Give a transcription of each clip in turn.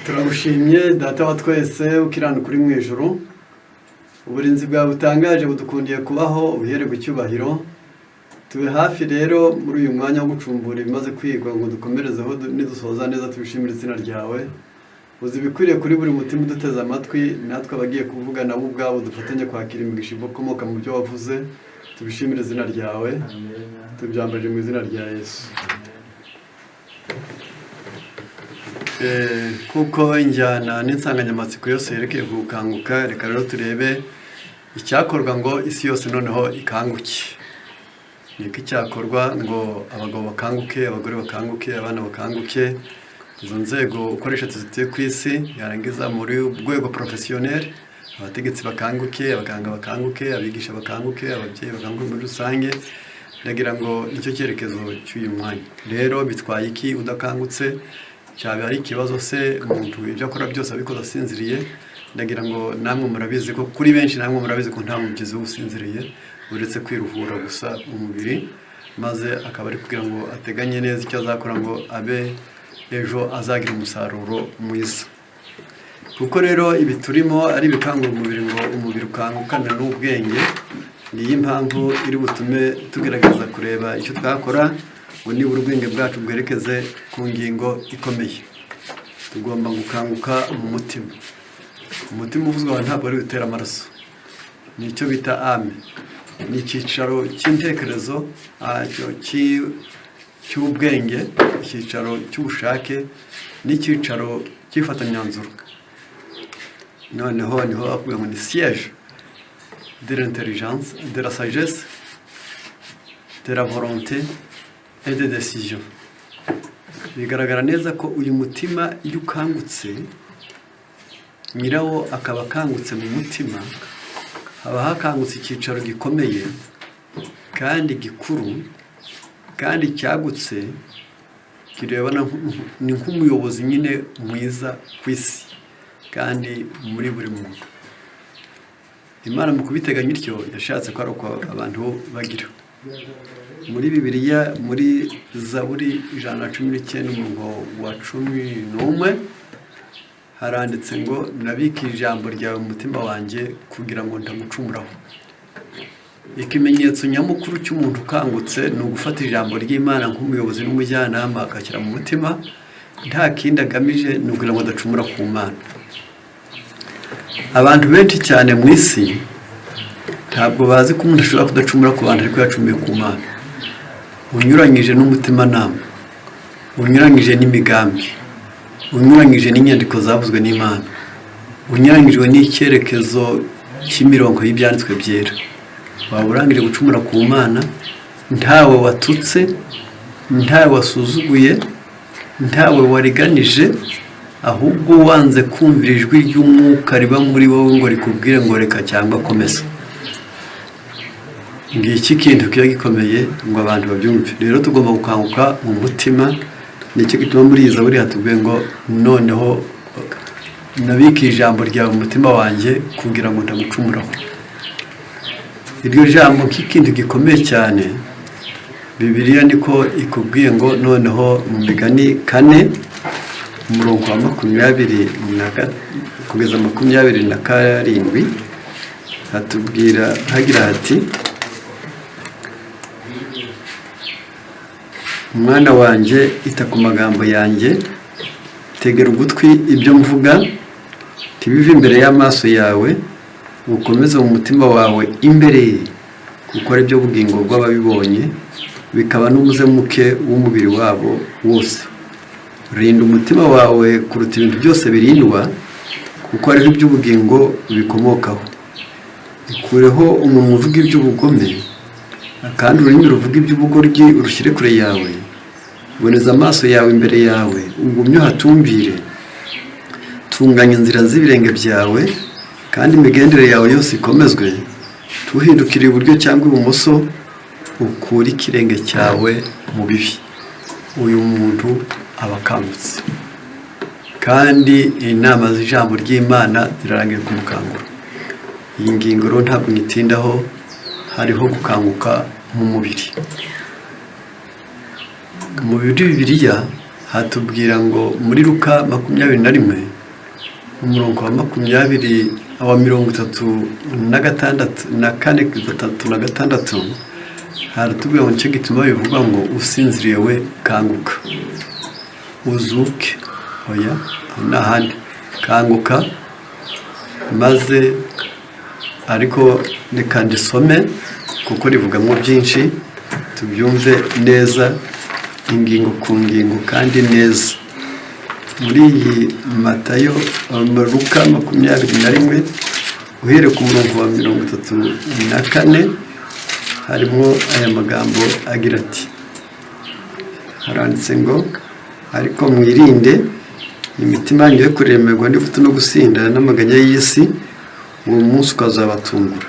turagushimye data wa twese ukiranuka uri mu ijuru. Uburinzi bwawe butangaje budukundiye kubaho uhere gucyubahiro. Tube hafi rero muri uyu mwanya wo gucumbura ibimaze kwigwa ngo dukomerezeho nidusoza neza tubishimire izina ryawe. Uzi bikwiriye kuri buri mutima uduteze amatwi, natwe abagiye kuvuga nabo ubwabo dufatanye kwakira imigisha ikomoka mu byo wavuze. Tubishimire izina ryawe, tubyambaje mu izina rya Yesu. Kuko injyana n'insanganyamatsiko yose yerekeye gukanguka, reka rero turebe icyakorwa ngo isi yose noneho ikanguke. Niko icyakorwa ngo abagabo bakanguke, abagore bakanguke, abana bakanguke. Izo nzego ukoresha tuzitiye ku isi, yarangiza muri rwego professionnel, abategetsi bakanguke, abaganga bakanguke, abigisha bakanguke, ababyeyi bakanguke muri rusange. Ndagira ngo nicyo cyerekezo cy'uyu mwanya. Rero bitwaye iki udakangutse? Cyaba ari ikibazo se umuntu ibyo akora byose abikoze asinziriye? Ndagira ngo namwe murabizi ko kuri benshi namwe murabizi ko nta mugizi usinziriye uretse kwiruhura gusa umubiri, maze akaba ari kugira ngo ateganye neza icyo azakora ngo abe ejo azagira umusaruro mwiza. Kuko rero ibi turimo ari bikangura umubiri ngo umubiri ukangukana n'ubwenge, niyo impamvu iri butume tugerageza kureba icyo twakora ngo nibura ubwenge bwacu bwerekeze ku ngingo ikomeye. Tugomba gukanguka mu mutima. Umutima uvuzwa ntabwo ari utera amaraso, nicyo bita ame. Ni icyicaro cy'intekerezo cy'ubwenge, icyicaro cy'ubushake n'icyicaro cy'ifatanyanzuro. Noneho niho bavuga ngo ni siège de l'intelligence, de la sagesse, de la volonté et de décision. Bigaragara neza ko uyu mutima iyo ukangutse, nyirawo akaba akangutse mu mutima, haba hakangutse icyicaro gikomeye kandi gikuru kandi cyagutse, kirebana ni nk'umuyobozi nyine mwiza ku isi kandi muri buri muntu. Imana mu kubiteganya ityo yashatse ko ari uko abantu bagira. Muri Bibiliya muri Zaburi 119 umurongo wa 11 haranditse ngo nabika ijambo ryawe mu mutima wanjye kugira ngo ndamucumuraho. Ikimenyetso nyamukuru cy'umuntu ukangutse ni ugufata ijambo ry'Imana nk'umuyobozi n'umujyanama akashyira mu mutima, nta kindi agamije ni ukugira ngo adacumura ku Mana. Abantu benshi cyane mu isi ntabwo bazi ko umuntu ashobora kudacumura ku bantu ariko yacumuye ku Mana. Unyuranyije n'umutimanama, unyuranyije n'imigambi, unyuranyije n'inyandiko zavuzwe n'Imana, unyuranyijwe n'icyerekezo cy'imirongo y'ibyanditswe byera, waba urangije gucumura ku Mana. Ntawe watutse, ntawe wasuzuguye, ntawe wariganije, ahubwo wanze kumvira ijwi ry'umwuka riba muri wowe ngo rikubwire ngo reka cyangwa komeza. Ngiki kintu kiba gikomeye ngo abantu babyumve. Rero tugomba gukanguka mu mutima. Nicyo gituma muri iyi Zaburi hatubwiye ngo noneho nabika ijambo ryawe mu mutima wanjye kugira ngo ndamucumuraho. Iryo jambo nk'ikintu gikomeye cyane, Bibiliya niko ikubwiye ngo noneho mu Migani 4 umurongo wa 20 kugeza 27 hatubwira hagira hati, umwana wanjye ita ku magambo yanjye, tegera ugutwi ibyo mvuga, ntibive imbere y'amaso yawe, ukomeze mu mutima wawe imbere, kuko ari byo bugingo bw'ababibonye, bikaba n'umuzemuke w'umubiri wabo wose. Rinda umutima wawe kuruta ibintu byose birindwa, kuko ari iby'ubugingo bikomokaho. Ikureho umunwa uvuga iby'ubugome, kandi ururimi ruvuga iby'ubugoryi urushyire kure yawe. Boneza amaso yawe imbere yawe, ugumye uhatumbire. Tunganya inzira z'ibirenge byawe, kandi imigendere yawe yose ikomezwe. Tuhindukire iburyo cyangwa ibumoso, ukure ikirenge cyawe mu bibi. Uyu muntu aba akangutse, kandi inama z'ijambo ry'Imana zirarangiye kumukangura. Iyi ngingo rero ntabwo nyitindaho, hariho gukanguka mu mubiri. mu Bibiliya hatubwira ngo muri Luka 21 umurongo wa 34 haratubwira ngo nicyo gituma bivuga ngo usinziriye we kanguka uzuke oya n'ahandi kanguka maze ariko reka ndisome kuko rivugamo byinshi tubyumve neza ingingo ku ngingo kandi neza muri iyi Matayo Luka 21 uhereye ku murongo wa 34 harimo aya magambo agira ati haranditse ngo ariko mwirinde imitima yanyu yo kuremerwa n'ivutu no gusinda n'amaganya y'isi uwo munsi ukazabatungura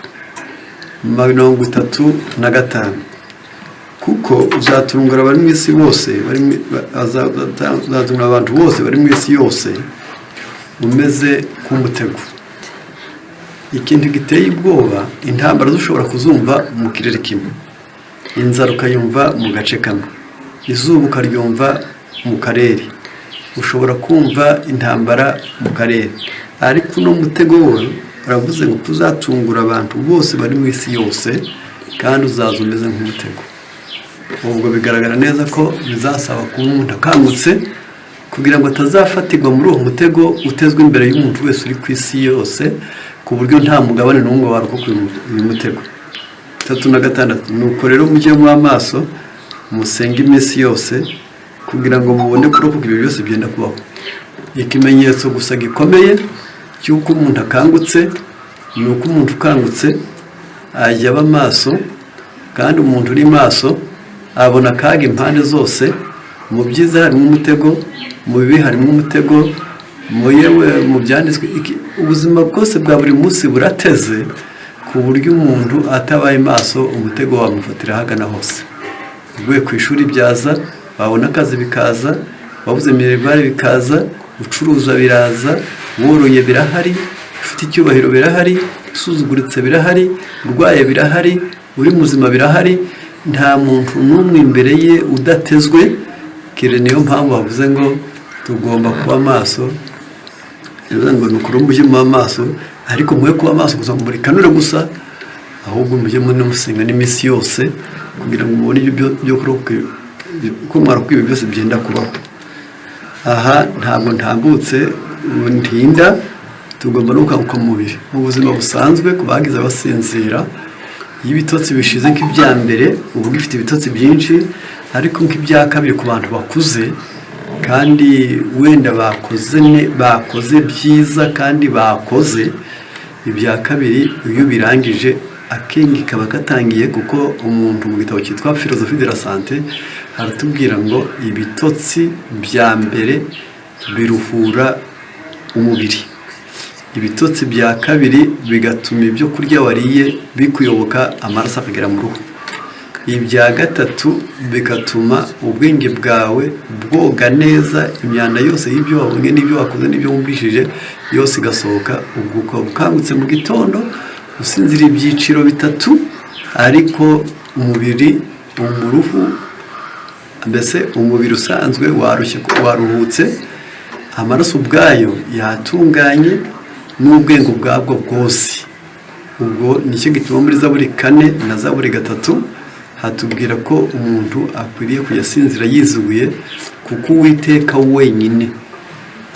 35 kuko uzatungura abari mu isi bose uzatungura abantu bose bari mu isi yose umeze nk'umutego. Ikintu giteye ubwoba intambara dushobora kuzumva mu kirere kimwe, inzara ukayumva mu gace kamwe, izuba ukaryumva mu karere, ushobora kumva intambara mu karere, ariko no mutego we uravuze ngo tuzatungura abantu bose bari mu isi yose kandi uzaza umeze nk'umutego. Ubwo bigaragara neza ko bizasaba kuba umuntu akangutse kugira ngo atazafatirwa muri uwo mutego utezwe imbere y'umuntu wese uri ku isi yose, ku buryo nta mugabane n'umwe warokoka uyu mutego. 36 nuko rero mujye mu amaso musenge iminsi yose kugira ngo mubone kurokoka ibyo byose byenda kubaho. Ikimenyetso gusa gikomeye cy'uko umuntu akangutse ni uko umuntu ukangutse ajya aba maso, kandi umuntu uri maso abona akaga impande zose, mu byiza harimo umutego, mu bibi harimo umutego, mu byanditswe ubuzima bwose bwa buri munsi burateze ku buryo umuntu atabaye maso umutego wamufatira hagana hose. Uvuye ku ishuri byaza, wabona akazi bikaza, wabuze minerivare bikaza, ucuruza biraza, woroye birahari, ufite icyubahiro birahari, usuzuguritse birahari, urwaye birahari, uri muzima birahari, nta muntu n'umwe imbere ye udatezwe. Kire niyo mpamvu bavuze ngo tugomba kuba maso. Bivuze ngo nukuri mujye mu maso, ariko mwe kuba maso gusa muri kanure gusa, ahubwo mujye musenga n'iminsi yose kugira ngo mubone ibyo kurokoka uko mwarokoka ibi byose byenda kubaho. Aha ntabwo ntambutse ntinda, tugomba no gukanguka mu mubiri mu buzima busanzwe ku bagize basinzira. Y'ibitotsi bishize nk'ibya mbere ubu gifite ibitotsi byinshi, ariko nk'ibya kabiri ku bantu bakuze kandi wenda bakoze byiza kandi bakoze ibya kabiri, iyo birangije akenge kaba katangiye. Kuko umuntu mu gitabo cyitwa Philosophie de la Santé haratubwira ngo ibitotsi bya mbere biruhura umubiri, ibitotsi bya kabiri bigatuma ibyo kurya wariye bikuyoboka amaraso akagera mu ruhu, ibya gatatu bigatuma ubwenge bwawe bwoga neza, imyanda yose y'ibyo wabonye n'ibyo wakoze n'ibyo wumvishije yose igasohoka. Ubwo ukaba ukangutse mu gitondo usinzira ibyiciro bitatu, ariko umubiri umuruhu mbese umubiri usanzwe waruhutse, amaraso ubwayo yatunganye n'ubwenge ubwabwo bwose. Ubwo nicyo gituma muri Zaburi 4 na Zaburi 3 hatubwira ko umuntu akwiriye kuyasinzira yizuye, kuko Uwiteka wenyine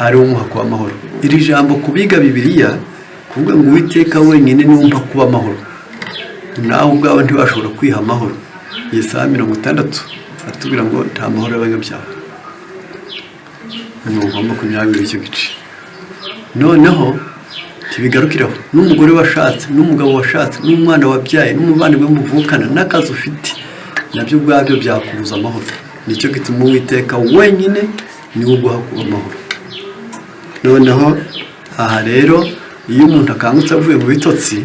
ari umuha kuba amahoro. Iri jambo kubiga Bibiliya kuvuga ngo Uwiteka wenyine ni umpa kuba amahoro, nawe ubwawe ntibashobora kwiha amahoro. Yesaya 60 atubwira ngo nta mahoro y'abanyabyaha. Ni ugomba kunyabira icyo gice. Noneho kibigarukiraho n'umugore washatse, n'umugabo washatse, n'umwana wabyaye, n'umuvandimwe muvukana, n'akazi ufite, nabyo ubwabyo byakubuza amahoro. Nicyo gituma Uwiteka wenyine niwe uguha kuba amahoro. Noneho aha rero iyo umuntu akangutse avuye mu bitotsi,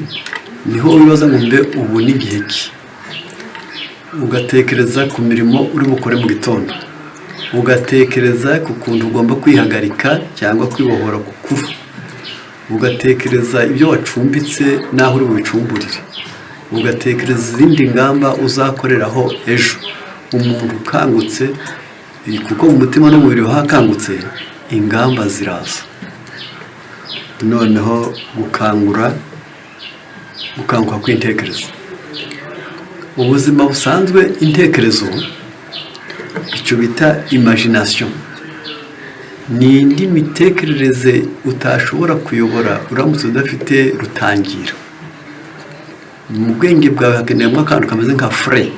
niho wibaza ngo mbe ubu n'igihe ki, ugatekereza ku mirimo uri bukore mu gitondo, ugatekereza ku kuntu ugomba kwihagarika cyangwa kwibohora ku kufu, ugatekereza ibyo wacumbitse naho uri bubicumburire, ugatekereza izindi ngamba uzakoreraho ejo. Umuntu ukangutse kuko mu mutima n'umubiri hakangutse ingamba ziraza noneho gukanguka kw'intekerezo. Ubuzima busanzwe intekerezo icyo bita imagination ni indi mitekerereze utashobora kuyobora uramutse udafite rutangira. Mu bwenge bwawe hakeneramo akantu kameze nka frais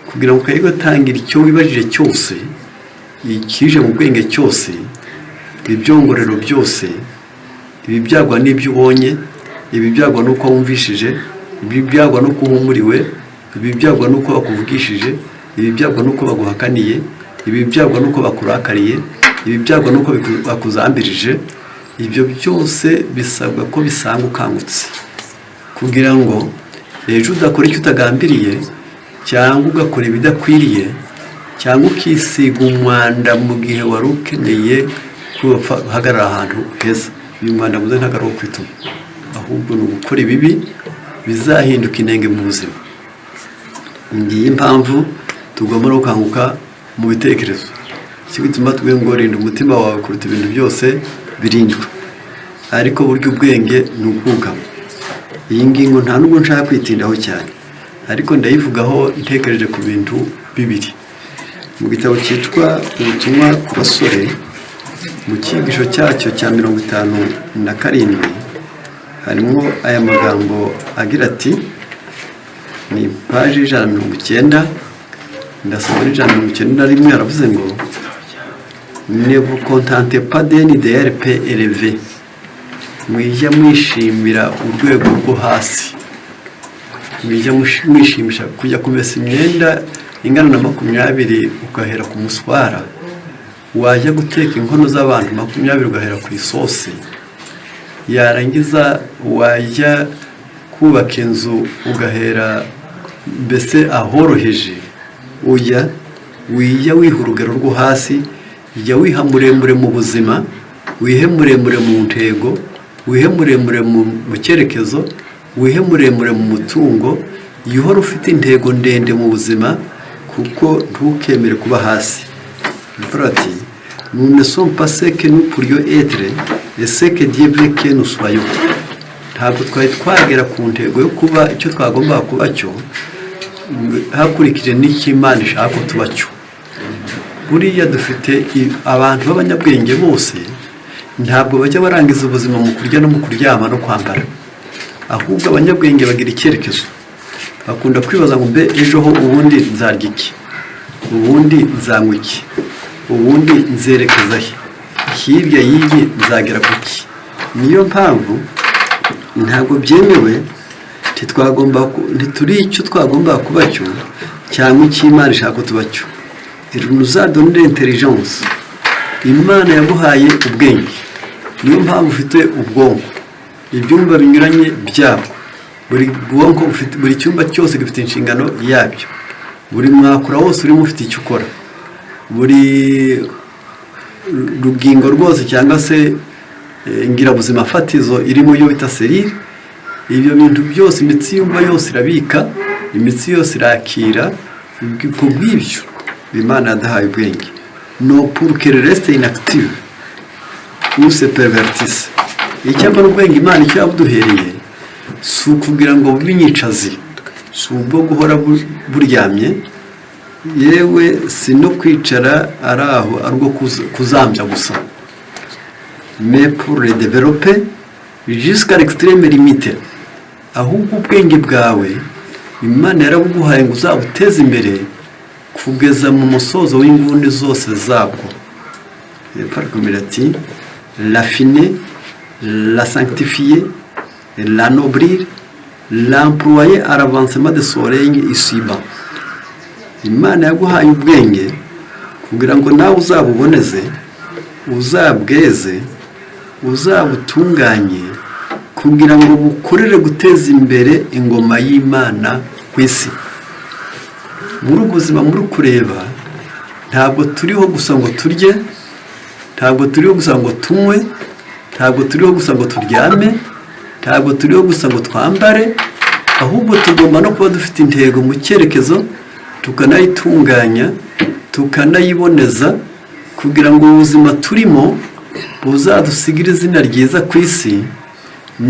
kugira ngo ukajye gutangira icyo wibajije cyose, ikije mu bwenge cyose, ibyongorero byose, ibi byagwa n'ibyo ubonye, ibi byagwa n'uko wumvishije, ibi byagwa n'uko uhumuriwe, ibi byagwa n'uko bakuvugishije, ibi byagwa n'uko baguhakaniye, ibi byagwa n'uko bakurakariye, ibi byagwa n'uko bakuzambirije. Ibyo byose bisabwa ko bisanga ukangutse kugira ngo ejo udakora icyo utagambiriye cyangwa ugakora ibidakwiriye cyangwa ukisiga umwanda mu gihe wari ukeneye guhagarara ahantu heza. Uyu mwanda muze ntabwo ari uwo kwituma, ahubwo ni ugukora ibibi bizahinduka inenge mu buzima. Ngiyi impamvu tugomba no gukanguka mu bitekerezo. Icyo gituma tubwiye ngo rinda umutima wawe kuruta ibintu byose birindwa, ariko burya ubwenge ni ubwugamo. Iyi ngingo nta nubwo nshaka kwitindaho cyane, ariko ndayivugaho ntekereje ku bintu bibiri. Mu gitabo cyitwa ubutumwa ku basore mu cyigisho cyacyo cya 57 harimo aya magambo agira ati, ni paji 190, ndasoma 191, aravuze ngo ne vous contentez pas d'un idéal peu élevé, mwijya mwishimira urwego rwo hasi, mwijya mwishimisha kujya kumesa imyenda ingana na 20 ugahera ku muswara, wajya guteka inkono z'abantu 20 ugahera ku isosi, yarangiza wajya kubaka inzu ugahera mbese ahoroheje. Wijya wiha urugero rwo hasi, jya wiha muremure mu buzima, wihe muremure mu ntego, wihe muremure mu cyerekezo, wihe muremure mu mutungo, yihora ufite intego ndende mu buzima, kuko ntukemere kuba hasi. Ati, nous ne sommes pas ce que nous pourrions être et ce que Dieu veut que nous soyons. Ntabwo twari twagera ku ntego yo kuba icyo twagomba kuba cyo hakurikije n'icyo Imana ishaka ko tuba cyo. Buriya dufite abantu b'abanyabwenge bose ntabwo bajya barangiza ubuzima mu kurya no mu kuryama no kwambara, ahubwo abanyabwenge bagira icyerekezo. Bakunda kwibaza ngo mbe ejo ho ubundi nzarya iki, ubundi nzanywa iki, ubundi nzerekeza he, hirya y'iyi nzagera kuki. Niyo mpamvu ntabwo byemewe ntituri icyo twagomba kuba cyo cyangwa icyo Imana ishaka ko tuba cyo. Il nous a donné l'intelligence. Imana yaguhaye ubwenge, niyo mpamvu ufite ubwonko, ibyumba binyuranye byabo. Buri bwonko buri cyumba cyose gifite inshingano yabyo, buri mwakura wose urimo ufite icyo ukora, buri rugingo rwose cyangwa se ingirabuzima fatizo irimo yo bita serire. Ibyo bintu byose, imitsi yumva yose irabika, imitsi yose irakira. Ku bw'ibyo Imana yadahaye ubwenge, no pour que reste inactive ou se pervertisse. Icyakora ubwenge Imana icyo yabuduhereye si ukugira ngo bubinyicazi, si ubwo guhora buryamye, yewe si no kwicara ari aho arwo kuzambya gusa, mais pour le développer jusqu'à l'extrême limite. Ahubwo ubwenge bwawe Imana yarabuguhaye ngo uzabuteze imbere kugeza mu musozo w'inguni zose zabwo. Parakomera ati, l'affiner, la sanctifier, la nobrir, l'employer à l'avancement de son règne ici-bas. Imana yaguhaye ubwenge kugira ngo nawe uzabuboneze, uzabweze, uzabutunganye, kugira ngo bukorere guteza imbere ingoma y'Imana ku isi. Muri ubuzima muri kureba, ntabwo turiho gusa ngo turye, ntabwo turiho gusa ngo tunywe, ntabwo turiho gusa ngo turyame, ntabwo turiho gusa ngo twambare, ahubwo tugomba no kuba dufite intego mu cyerekezo, tukanayitunganya, tukanayiboneza kugira ngo ubuzima turimo buzadusigire izina ryiza ku isi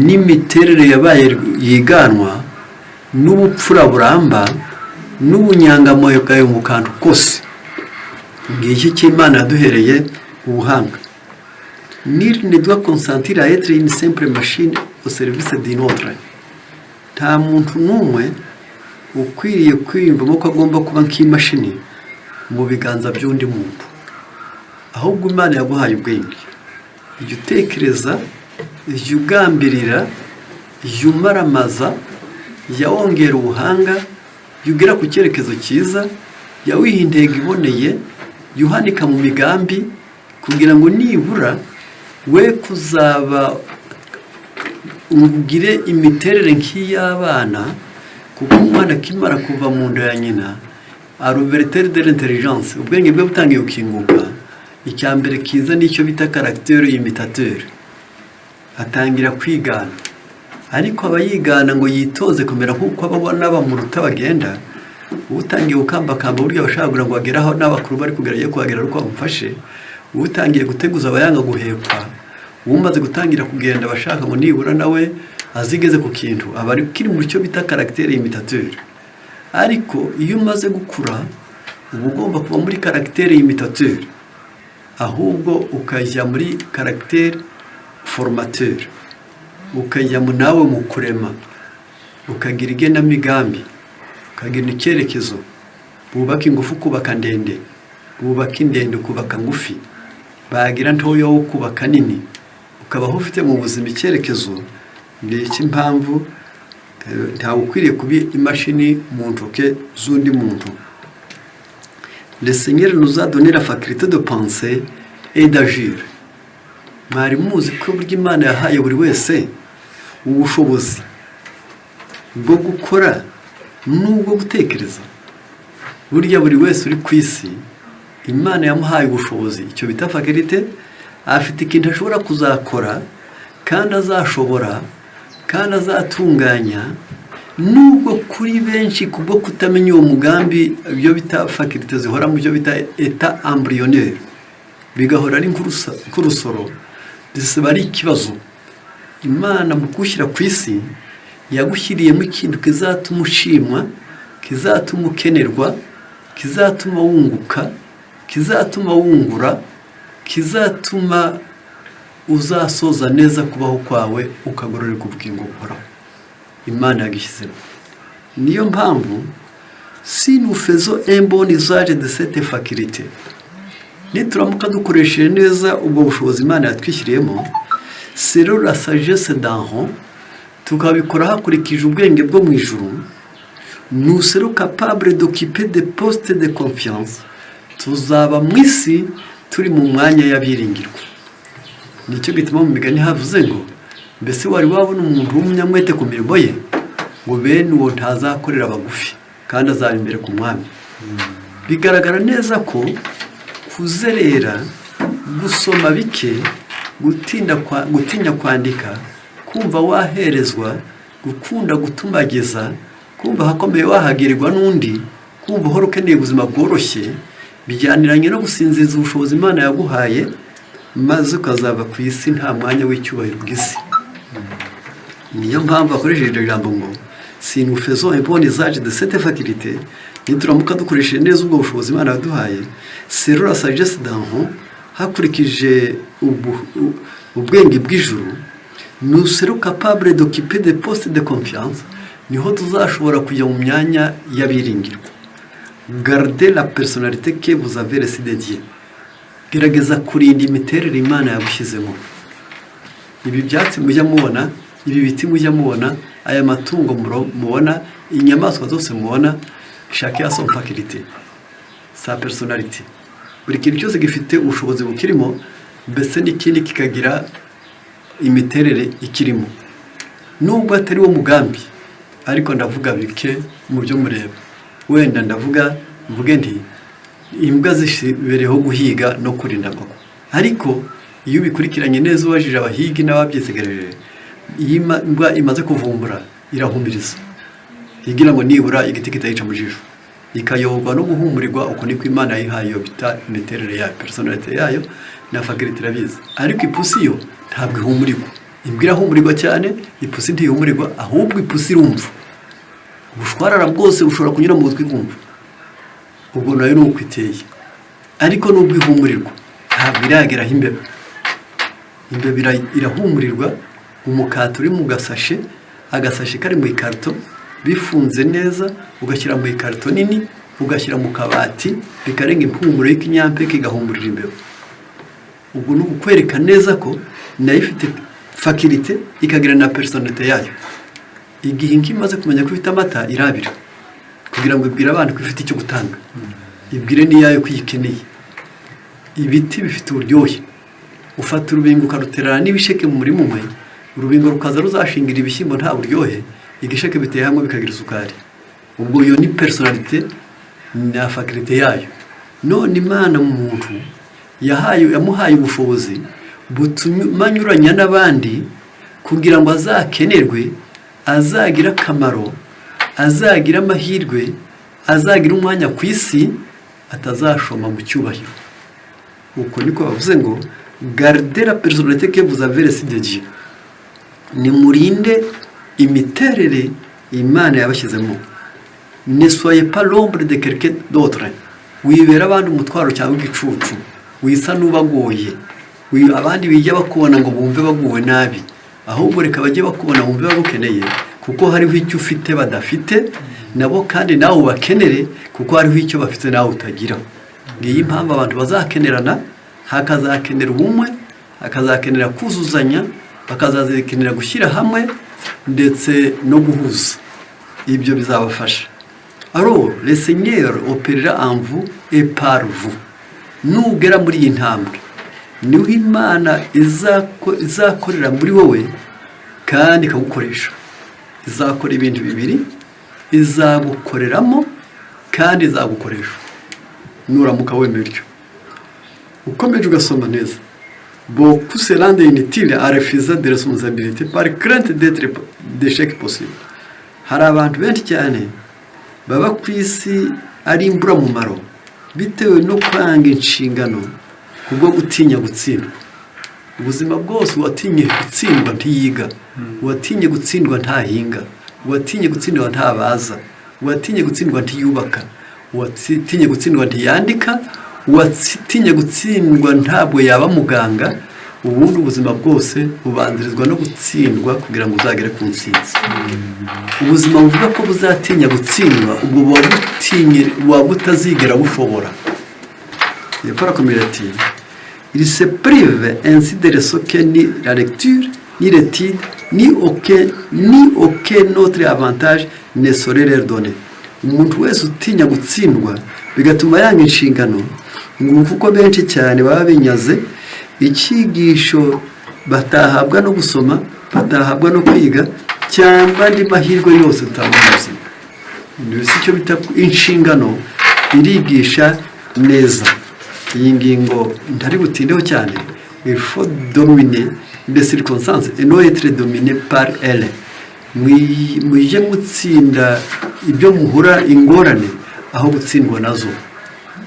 n'imiterere yabaye yiganwa n'ubupfura buramba n'ubunyangamugayo bwayo mu kantu kose. Ngiki cy'Imana yaduhereye ubuhanga. Nul ne doit consentir à être une simple machine au service d'une autre. Nta muntu n'umwe ukwiriye kwiyumvamo ko agomba kuba nk'imashini mu biganza by'undi muntu, ahubwo Imana yaguhaye ubwenge. Ijya utekereza, ijya ugambirira, ijya umaramaza, jya wongera ubuhanga, jya ugera ku cyerekezo cyiza, jya wiha intego iboneye, jya uhanika mu migambi kugira ngo nibura we kuzaba ugire imiterere nk'iy'abana, kuko umwana akimara kuva mu nda ya nyina aruvertere de l'intelligence, ubwenge bwe butangiye gukinguka. Icya mbere kiza nicyo bita caractère imitateur, atangira kwigana. Ariko abayigana ngo yitoze kumera nk'uko ababona bamuruta bagenda, utangiye gukambakamba buryo bashaka kugira ngo bageraho n'abakuru bari kugerageza kuhagera uko bamufashe, utangiye guteguza abayanga guhekwa, umaze gutangira kugenda bashaka ngo nibura nawe azigeze ku kintu, aba ari kiri mu cyo bita caractère imitateur. Ariko iyo umaze gukura uba ugomba kuba muri caractère imitateur, ahubwo ukajya muri caractère formateur, ukajya mu nawe mu kurema, ukagira igenamigambi, ukagira icyerekezo, bubaka ingufu kubaka ndende, bubaka indende kubaka ngufi, bagira ntoya wo kubaka nini, ukabaho ufite mu buzima icyerekezo. Ni iki mpamvu ntawe ukwiriye kuba imashini mu ntoke z'undi muntu. Le Seigneur nous a donné la faculté de penser et d'agir. Mwari muzi ko burya Imana yahaye buri wese ubushobozi bwo gukora n'ubwo gutekereza. Burya buri wese uri ku isi Imana yamuhaye ubushobozi, icyo bita faculté. Afite ikintu ashobora kuzakora kandi azashobora kandi azatunganya, nubwo kuri benshi kubwo kutamenya uwo mugambi ibyo bita faculté zihora mu byo bita état embryonnaire, bigahora ari nk'urusoro, zisaba ari ikibazo. Imana mu gushyira ku isi yagushyiriyemo ikintu kizatuma ushimwa, kizatuma ukenerwa, kizatuma wunguka, kizatuma wungura, kizatuma uzasoza neza kubaho kwawe ukagororerwa ubugingo buhoraho. Imana yagishyizemo. Niyo mpamvu si nous faisons un bon usage de cette faculté, nituramuka dukoresheje neza ubwo bushobozi Imana yatwishyiriyemo, selon la sagesse d'en haut, tukabikora hakurikije ubwenge bwo mu ijuru, nous serons capables d'occuper des postes de confiance. Tuzaba mu isi turi mu mwanya y'abiringirwa. Nicyo gituma mu migani havuze ngo, mbese wari wabona umuntu w'umunyamwete ku mirimo ye, ngo bene uwo ntazakorera abagufi kandi azaba imbere ku mwami. Bigaragara neza ko kuzerera, gusoma bike, gutinya kwandika, kumva waherezwa, gukunda gutumbagiza, kumva hakomeye wahagirirwa n'undi, kumva uhora ukeneye ubuzima bworoshye, bijyaniranye no gusinziza ubushobozi Imana yaguhaye, maze ukazava ku isi nta mwanya w'icyubahiro bw'isi. Niyo mpamvu akoresheje iryo jambo ngo si nous faisons un bon usage de cette faculté, nituramuka dukoresheje neza ubwo bushobozi Imana yaduhaye, selon la sagesse d'en haut, hakurikije ubwenge bw'ijuru, nous serons capables d'occuper des postes de confiance, niho tuzashobora kujya mu myanya y'abiringirwa. Gardez la personnalité que vous avez reçue de Dieu. Gerageza kurinda imiterere Imana yagushyizemo. Ibi byatsi mujya mubona, ibi biti mujya mubona, aya matungo mubona, inyamaswa zose mubona, chacun a son faculté, sa personnalité. Buri kintu cyose gifite ubushobozi bukirimo, mbese n'ikindi kikagira imiterere ikirimo. Nubwo atari wo mugambi, ariko ndavuga bike mu byo mureba. Wenda ndavuga mvuge nti imbwa zishibereho guhiga no kurinda amaguru, ariko iyo ubikurikiranye neza ubajije abahigi n'ababyisegereje, iyi mbwa imaze kuvumbura irahumiriza, igira ngo nibura igiti kitayica mu jisho. ikayoborwa no guhumurirwa uko niko Imana yayihaye iyo bita imiterere yayo personality yayo na faculty irabizi ariko ipusi yo ntabwo ihumurirwa imbwa irahumurirwa cyane ipusi ntihumurirwa ahubwo ipusi irumva ubushwarara bwose bushobora kunyura mu gutwi kumva ubwo nayo nuko iteye ariko nubwo ihumurirwa ntabwo irageraho imbeba irahumurirwa umukati uri mu gasashe agasashe kari mu ikarito bifunze neza ugashyira mu ikarito nini ugashyira mu kabati bikarenga impumuro y'ikinyampeke igahumurira imbeba ubwo ni ukwereka neza ko nayo ifite fakirite ikagira na personalite yayo igihe imaze kumenya ko ifite amata irabira kugira ngo ibwire abantu ko ifite icyo gutanga ibwire n'iyayo ko iyikeneye ibiti bifite uburyohe ufata urubingo ukaruterana n'ibisheke mu murima umwe urubingo rukaza ruzashingira ibishyimbo nta buryohe igisheke biteye hamwe bikagira isukari ubwo iyo ni personalite na faculté yayo none Imana mu muntu yamuhaye ubushobozi butuma anyuranya n'abandi kugira ngo azakenerwe azagira akamaro azagira amahirwe azagira umwanya ku isi atazashoma mu cyubahiro uko niko bavuze ngo gardez la personnalité que vous avez reçue de Dieu ni murinde imiterere Imana yabashyizemo ne soyez pas l'ombre de quelqu'un d'autre wibera abandi umutwaro cyangwa igicucu wisa n'ubagoye abandi bijya bakubona ngo bumve baguwe nabi ahubwo reka bajye bakubona bumve bagukeneye kuko hariho icyo ufite badafite nabo kandi nawe bakenere kuko hariho icyo bafite nawe utagira ngiyi impamvu abantu bazakenerana hakazakenera ubumwe hakazakenera kuzuzanya bakazakenera gushyira hamwe ndetse no guhuza ibyo bizabafasha alors le Seigneur opérera en vous et par vous nugera muri iyi ntambwe niho Imana izakorera muri wowe kandi ikagukoresha izakora ibintu bibiri izagukoreramo kandi izagukoresha nuramuka wemera bityo ukomeje ugasoma neza beaucoup se rendent inutiles à refuser des responsabilités par crainte d'être d'échec possible hari abantu benshi cyane baba ku isi ari imburamumaro bitewe no kwanga inshingano kubwo gutinya gutsindwa ubuzima bwose watinye gutsindwa ntiyiga watinye gutsindwa ntahinga watinye gutsindwa ntabaza watinye gutsindwa ntiyubaka watinye gutsindwa ntiyandika watinye gutsindwa ntabwo yaba muganga ubundi ubuzima bwose bubanzirizwa no gutsindwa kugira ngo uzagere ku ntsinzi ubuzima buvuga ko buzatinya gutsindwa ubwo waba utazigera bushobora yakora community il se prive ainsi de ce ni la lecture ni l'étude ni aucun autre avantage ne saurait leur donner umuntu wese utinya gutsindwa bigatuma yanga inshingano ngo kuko benshi cyane baba binyaze icyigisho batahabwa no gusoma batahabwa no kwiga cyangwa andi mahirwe yose utamuzi ndetse icyo bita inshingano irigisha neza iyi ngingo ntari butindeho cyane il faut dominer les circonstances et non être dominé par elles muje gutsinda ibyo muhura ingorane aho gutsindwa nazo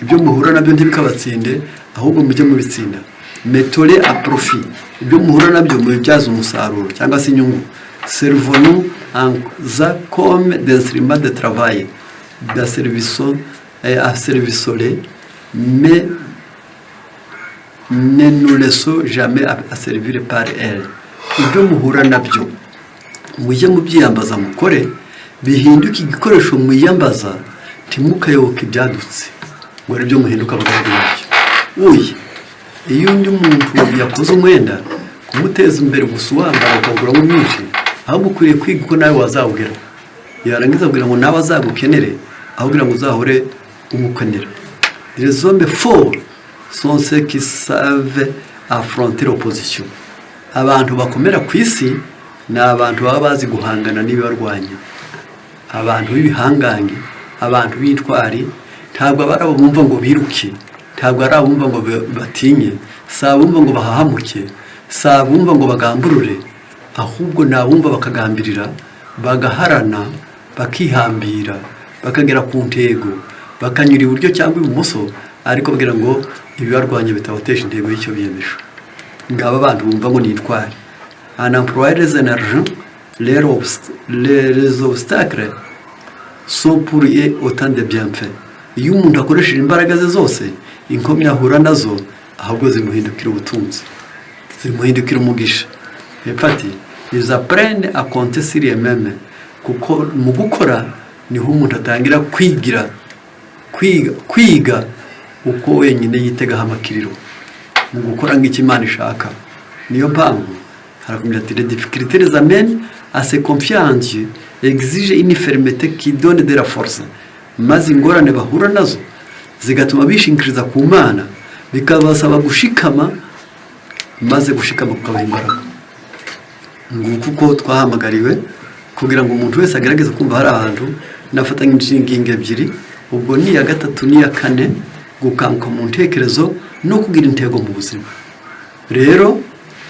ibyo muhura nabyo ntibikabatsinde ahubwo mujye mu bitsinda metole à profit ibyo muhura nabyo mubyaza umusaruro cyangwa se inyungu servons-nous comme des instruments de travail de service à service mais ne nous laissons jamais à servir par elle ibyo muhura nabyo mujye mubyiyambaza mukore bihinduka igikoresho muyambaza timukayoboka ibyadutse ngo ari byo muhinduka abagabo uyi iyo undi muntu yakoze umwenda kumuteza imbere gusa wambara ukaguramo mwinshi ahubwo ukwiriye kwiga uko nawe wazawugera yarangiza kugira ngo nawe azagukenere aho kugira ngo uzahore umukenera les hommes forts sont ceux qui savent affronter l'opposition abantu bakomera ku isi ni abantu baba bazi guhangana n'ibibarwanya abantu b'ibihangange abantu b'intwari ntabwo barabumva ngo biruke ntabwo arabumva ngo batinye sabumva ngo bahahamuke sabumva ngo bagamburure ahubwo nabumva bakagambirira bagaharana bakihambira bakagera ku ntego bakanyura iburyo cyangwa ibumoso ariko kugira ngo ibibarwanya bitabatesha intego y'icyo biyemeje. Ngaba abantu bumva ngo nitware en employer les énergies les obstacles sont pour eux autant de bienfaits. Iyo umuntu akoresheje imbaraga ze zose inkomyi ahura nazo ahubwo zimuhindukira ubutunzi, zimuhindukira umugisha. Ati ils apprennent à compter sur eux-mêmes, kuko mu gukora niho umuntu atangira kwiga uko wenyine yitegaho amakiriro mu gukora nk'icyo Imana ishaka. Niyo mpamvu harakomeza ati les difficultés les amènent à se confier en Dieu, exige une fermeté qui donne de la force. Maze ingorane bahura nazo zigatuma bishingikiriza ku Mana, bikabasaba gushikama, maze gushikama kukabaha imbaraga. Nguko uko twahamagariwe kugira ngo umuntu wese agerageze kumva hari ahantu nafatanya inshinga ebyiri, ubwo ni iya gatatu n'iya kane, gukanguka mu ntekerezo no kugira intego mu buzima. Rero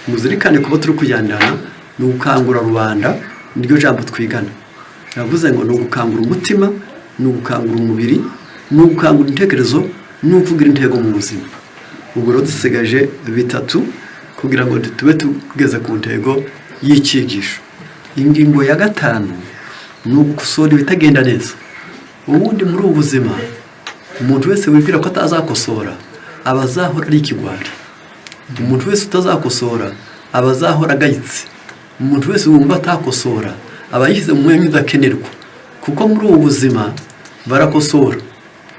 muzirikane kuba turi kujyanirana ni ugukangura rubanda, niryo jambo twigana. Navuze ngo ni ugukangura umutima, ni ugukangura umubiri, ni ugukangura intekerezo, ni ukugira intego mu buzima. Ubwo rero dusigaje bitatu kugira ngo tube tugeze ku ntego y'icyigisho. Ingingo ya gatanu ni ugukosora ibitagenda neza. Ubundi muri ubu buzima umuntu wese wibwira ko atazakosora aba azahora ari ikigwari. Umuntu wese utazakosora aba azahora agayitse. Umuntu wese wumva atakosora aba yishyize mu mwanya udakenerwa, kuko muri ubu buzima barakosora.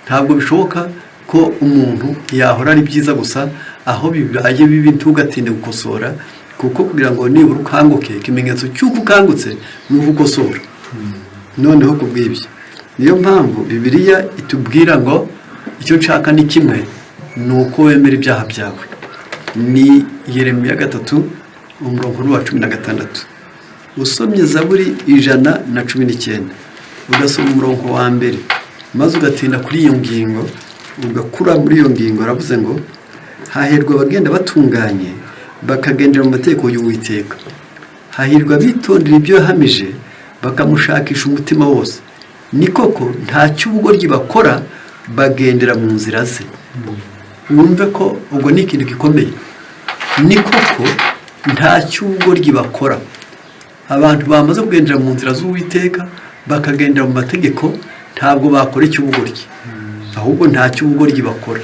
Ntabwo bishoboka ko umuntu yahora ari byiza gusa, aho bibaye bibi ntugatinde gukosora, kuko kugira ngo nibura ukanguke ikimenyetso cy'uko ukangutse ni ugukosora. Noneho kubw'ibyo niyo mpamvu Bibiliya itubwira ngo icyo nshaka ni kimwe, ni uko wemera ibyaha byawe. Ni Yeremiya 3:16. Usomye Zaburi 119 ugasoma umurongo wa mbere maze ugatinda kuri iyo ngingo ugakura muri iyo ngingo, aravuze ngo hahirwa abagenda batunganye bakagendera mu mategeko y'Uwiteka, hahirwa bitondera ibyo yahamije bakamushakisha umutima wose. Ni koko nta cy'ubugoryi bakora, bagendera mu nzira ze. Wumve ko ubwo ni ikintu gikomeye. Ni koko nta cy'ubugoryi bakora. Abantu bamaze kugendera mu nzira z'Uwiteka bakagendera mu mategeko ntabwo bakora icy'ubugoryi, ahubwo nta cy'ubugoryi bakora.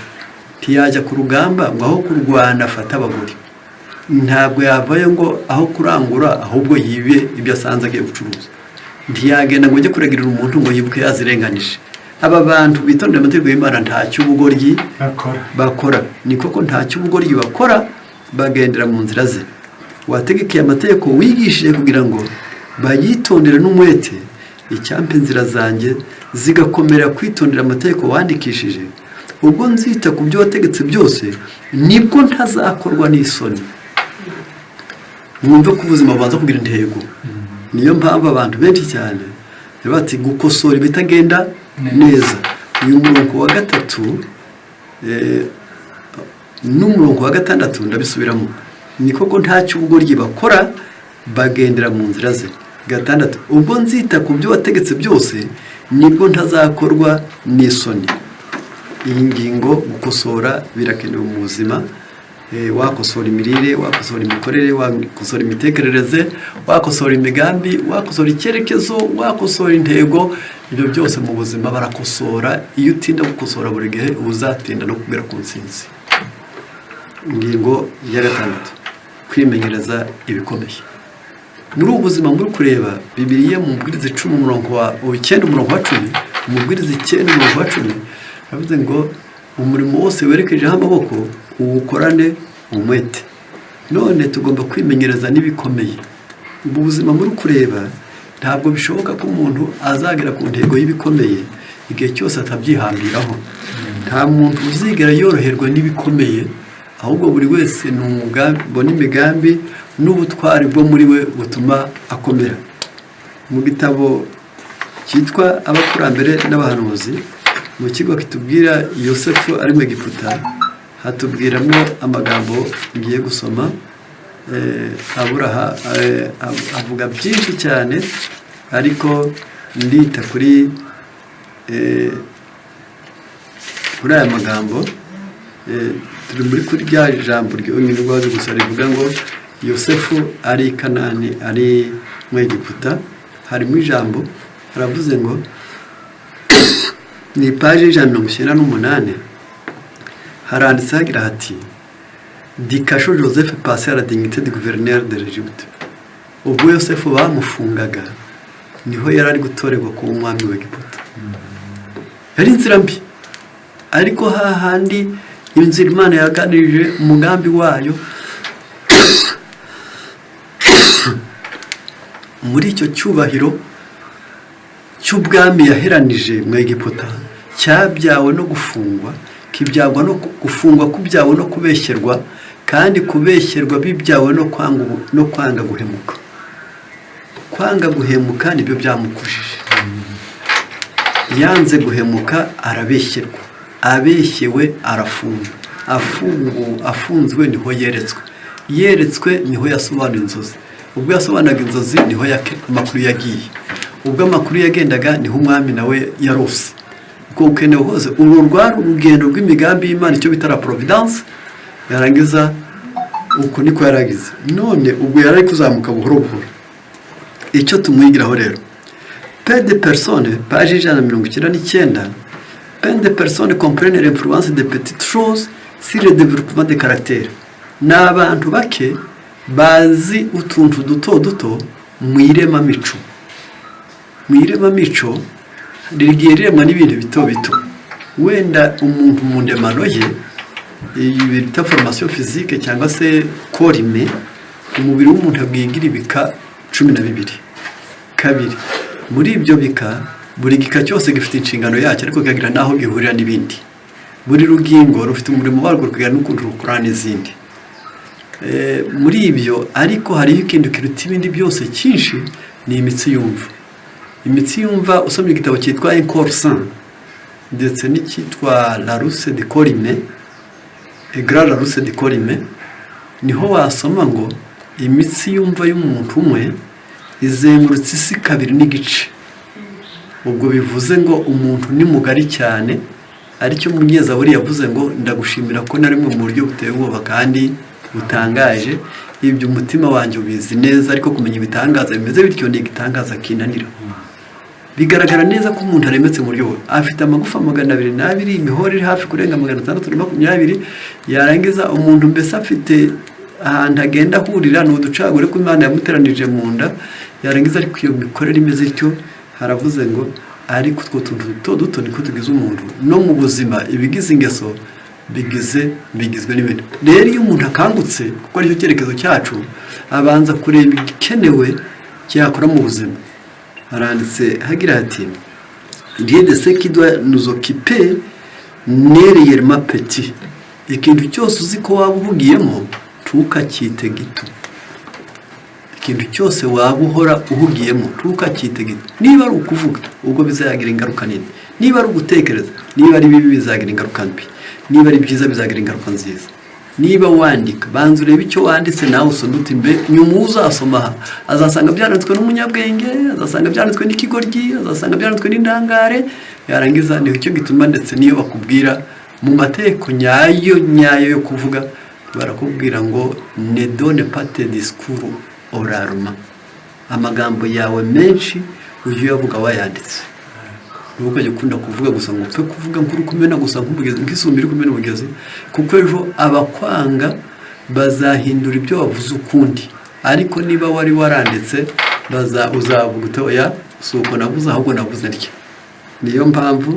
Ntiyajya ku rugamba ngo aho kurwana afata abagore, ntabwo yavayo ngo aho kurangura ahubwo yibe ibyo asanze agiye gucuruza. Ntiyagenda ngo ajye kuragirira umuntu ngo yibuke yazirenganije. Aba bantu bitondera amategeko y'Imana nta cy'ubugoryi bakora. Ni koko nta cy'ubugoryi bakora, bagendera mu nzira ze. Wategekeye amategeko wigishije kugira ngo bayitondere n'umwete. Icyampa inzira zanjye zigakomera kwitondera amategeko wandikishije. Ubwo nzita ku byo wategetse byose, nibwo ntazakorwa n'isoni. Mwumve ko ubuzima bubanza kugira intego. Niyo mpamvu abantu benshi cyane bati gukosora ibitagenda neza. Uyu murongo wa gatatu n'umurongo wa gatandatu ndabisubiramo. Ni koko nta cy'ubugoryi bakora, bagendera mu nzira ze. Gatandatu, ubwo nzita ku byo wategetse byose, nibwo ntazakorwa n'isoni. Iyi ngingo gukosora birakenewe mu buzima. Wakosora imirire, wakosora imikorere, wakosora imitekerereze, wakosora imigambi, wakosora icyerekezo, wakosora intego. Ibyo byose mu buzima barakosora. Iyo utinda gukosora buri gihe uzatinda no kugera ku ntsinzi. Ingingo ya gatandatu, kwimenyereza ibikomeye. Muri ubu buzima muri kureba Bibiliya mu Mubwiriza 9:10, Umubwiriza 9:10 avuze ngo umurimo wose werekejeho amaboko uwukorane umwete. None tugomba kwimenyereza n'ibikomeye. Ubu buzima muri kureba ntabwo bishoboka ko umuntu azagera ku ntego y'ibikomeye igihe cyose atabyihambiraho. Nta muntu uzigera yoroherwa n'ibikomeye, ahubwo buri wese ni umugambi n'imigambi n'ubutwari bwo muri we butuma akomera. Mu gitabo cyitwa Abakurambere n'Abahanuzi, mu kigo kitubwira Yosefu ari mu Egiputa, hatubwiramo amagambo ngiye gusoma. Aburaha avuga byinshi cyane, ariko ndita kuri kuri aya magambo turi muri kuri rya jambo ryonyine rwaje gusa rivuga ngo Yosefu ari i Kanani ari mu Egiputa harimo ijambo haravuze ngo ni paji 198 haranditse hagira hati Dikasho Joseph passé à la dignité de gouverneur de l'Égypte. Ubwo Yosefu bamufungaga niho yari ari gutorerwa kuba umwami w'Egiputa. Yari inzira mbi ariko hahandi inzira Imana yaganirije umugambi wayo muri icyo cyubahiro cy'ubwami yaheranije mu Egiputa cyabyawe no gufungwa kibyagwa no gufungwa kubyawe no kubeshyerwa kandi kubeshyerwa bibyawe no kwanga guhemuka nibyo byamukujije yanze guhemuka arabeshyerwa abeshyewe arafungwa afunzwe niho yeretswe niho yasobanura inzozi ubwo yasobanuraga inzozi niho amakuru yagiye ubwo amakuru yagendaga niho umwami nawe yarose uko ukenewe hose uru rwari urugendo rw'imigambi y'Imana icyo bita la providence yarangiza uko niko yaragize none ubwo yari kuzamuka buhoro buhoro icyo tumwigiraho rero peu de personnes page 199 peu de personnes comprennent l'influence des petites choses sur le développement des caractères n'abantu bake bazi utuntu duto mu iremamico rigiye riremwa n'ibintu bito wenda umuntu mu ndemano ye bita formation physique cyangwa se korime umubiri w'umuntu abwigira ibika 12 kabiri muri ibyo bika buri gika cyose gifite inshingano yacyo ariko kagira naho gihurira n'ibindi buri rugingo rufite umurimo warwo rukagira n'ukuntu rukora n'izindi muri ibyo ariko hariho ikintu kiruta ibindi byose cyinshi ni imitsi yumva usomye igitabo cyitwa Incorsan ndetse n'icyitwa La Rousse de Corime Grand La Rousse de Corime niho wasoma ngo imitsi yumva y'umuntu umwe izengurutse isi 2 n'igice ubwo bivuze ngo umuntu ni mugari cyane aricyo Munyezaburi yavuze ngo ndagushimira ko narimwe mu buryo buteye ubwoba kandi butangaje ibyo umutima wanjye ubizi neza ariko kumenya ibitangaza bimeze bityo ni igitangaza kinanira bigaragara neza ko umuntu aremetse mu buryo afite amagufa 202 imihoro iri hafi kurenga 620 yarangiza umuntu mbese afite ahantu agenda ahurira n'uducagure ko Imana yamuteranije mu nda yarangiza ariko iyo mikorere imeze ityo haravuze ngo ariko utwo tuntu duto niko tugize umuntu no mu buzima ibigize ingeso bigizwe n'ibintu rero iyo umuntu akangutse kuko ari cyo cyerekezo cyacu abanza kureba igikenewe cyakora mu buzima haranditse hagira ati Dieu de ce qui doit nous occuper n'est réellement petit ikintu cyose uzi ko waba uhugiyemo tukacyite gito ikintu cyose waba uhora uhugiyemo tukacyite gito niba ari ukuvuga ubwo bizagira ingaruka nini niba ari ugutekereza niba ari bibi bizagira ingaruka mbi niba ari byiza bizagira ingaruka nziza niba wandika banza urebe icyo wanditse nawe usonute imbe nyuma uzasoma azasanga byanditswe n'umunyabwenge azasanga byanditswe n'ikigoryi azasanga byanditswe n'indangare yarangiza niho cyo gituma ndetse niyo bakubwira mu mateko nyayo yo kuvuga barakubwira ngo ne donne pas tes discours oralement amagambo yawe menshi ujye uyavuga wayanditse nuko gikunda kuvuga gusa ngo upfe kuvuga nkuru kumena gusa nk'umugezi nk'isumbiri kumena umugezi kuko ejo abakwanga bazahindura ibyo wavuze ukundi ariko niba wari waranditse uzavuga utoya suko navuze ahubwo navuze rye niyo mpamvu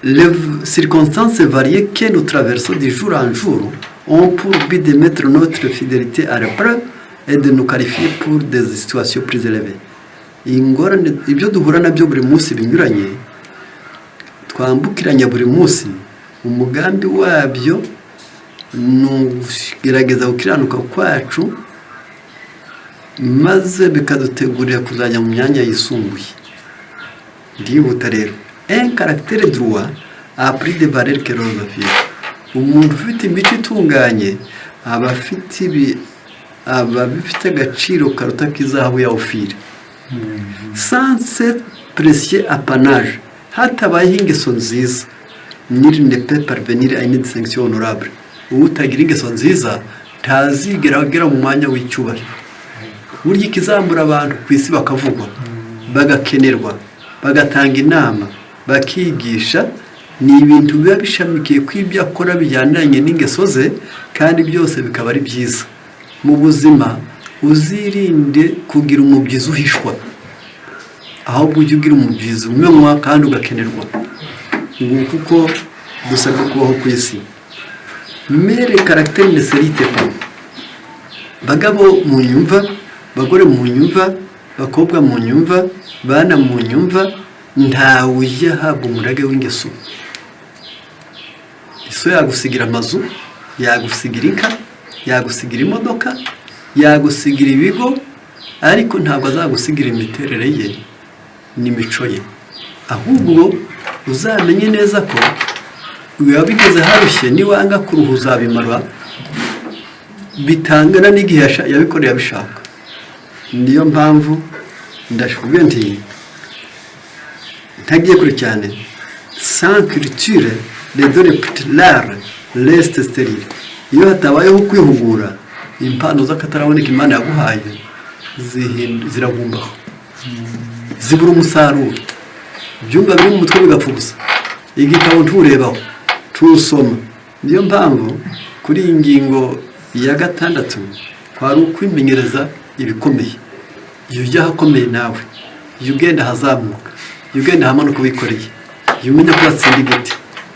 les circonstances variées que nous traversons du jour en jour ont pour but de mettre notre fidélité à l'épreuve et de nous qualifier pour des situations plus élevées ingorane ibyo duhura nabyo buri munsi binyuranye twambukiranya buri munsi umugambi wabyo nugerageza gukiranuka kwacu maze bikadutegurira kuzajya mu myanya yisumbuye ndihuta rero un caractère droit a pris de valeur que l'philosophie umuntu ufite imico itunganye aba bifite agaciro karuta k'izahabu ya ofire sans cette précieux apanage hatabayeho ingeso nziza niri ne peut parvenir à une distinction honorable utagira ingeso nziza ntazigera agera mu mwanya w'icyubahiro burya ikizamura abantu ku isi bakavugwa bagakenerwa bagatanga inama bakigisha ni ibintu biba bishamikiye kw'ibyo akora bijyaniranye n'ingeso ze kandi byose bikaba ari byiza mu buzima uzirinde kugira umubyizi uhishwa ahubwo ujye ugira umubyizi umenywa kandi ugakenerwa kuko dusabwa kubaho ku isi mere caractère ne serite pas bagabo mu nyumva bagore mu nyumva bakobwa mu nyumva bana mu nyumva ntawe ujya ahabwa umurage w'ingeso iso yagusigira amazu yagusigira inka yagusigira imodoka yagusigira ibigo ariko ntabwo azagusigira imiterere ye n'imico ye ahubwo uzamenye neza ko wabigeze harushye niwanga kuruhuza bimara bitangana n'igihe yabikoreye abishaka niyo mpamvu ndashubwe nti ntagiye kure cyane sans culture les données l'art reste stérile iyo hatabayeho kwihugura impano z'akataraboneka Imana yaguhaye ziragumbaho zibura umusaruro byumba biri mu mutwe bigapfubusa igitabo nturebaho tusoma niyo mpamvu kuri iyi ngingo ya 6 kwari ukwimenyereza ibikomeye iyo ujya ahakomeye nawe iyo ugenda hazamuka iyo ugenda hamanuka wikoreye iyo umenya ko batsinda igiti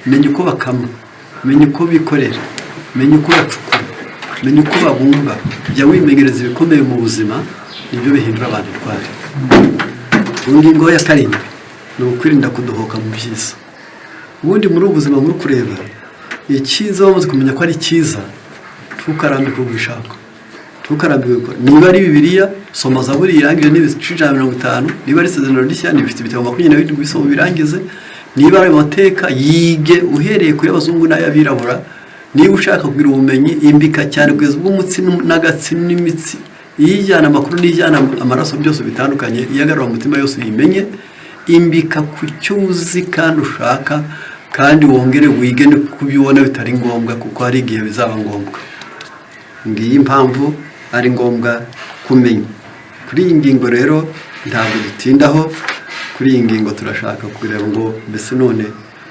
menya uko bakama menya uko bikorera menya uko bacukura menya uko babumba jya wimenyereza ibikomeye mu buzima nibyo bihindura abantu twari ingingo ya 7 ni ukwirinda kudohoka mu byiza ubundi muri ubuzima muri kureba icyiza wamaze kumenya ko ari cyiza tukarambika ubishaka tukarambika gukora niba ari Bibiliya soma Zaburi irangije n'ibice 50 niba ari Isezerano rishya n'ibifite ibitabo 27 bisoma birangize niba ari amateka yige uhereye ku y'abazungu n'ayabirabura niba ushaka kugira ubumenyi imbika cyane kugeza ubw'umutsi n'agatsi n'imitsi iyijyana amakuru n'ijyana amaraso byose bitandukanye iyagarura umutima yose yimenye imbika ku cyuzi kandi ushaka kandi wongere wige no kubibona bitari ngombwa kuko hari igihe bizaba ngombwa ngiyi impamvu ari ngombwa kumenya kuri iyi ngingo rero ntabwo dutindaho kuri iyi ngingo turashaka kureba ngo mbese none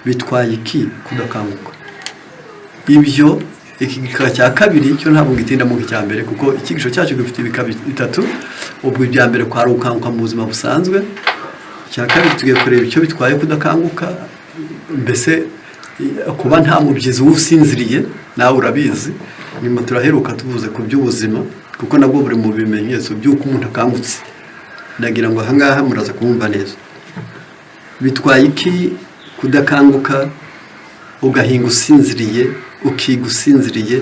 bitwaye iki kudakanguka ibyo iki gika cya 2 cyo ntabwo gitinda mu cya mbere kuko ikigisho cyacu gifite ibika 3 ubwo ibya mbere kwari ukanguka mu buzima busanzwe cya 2 tugiye kureba icyo bitwaye kudakanguka mbese kuba nta mubyizi usinziriye nawe urabizi nyuma turaheruka tuvuze ku by'ubuzima kuko nabwo buri mu bimenyetso by'uko umuntu akangutse ndagira ngo ahangaha muraza kumva neza bitwaye iki kudakanguka ugahinga usinziriye ukiga usinziriye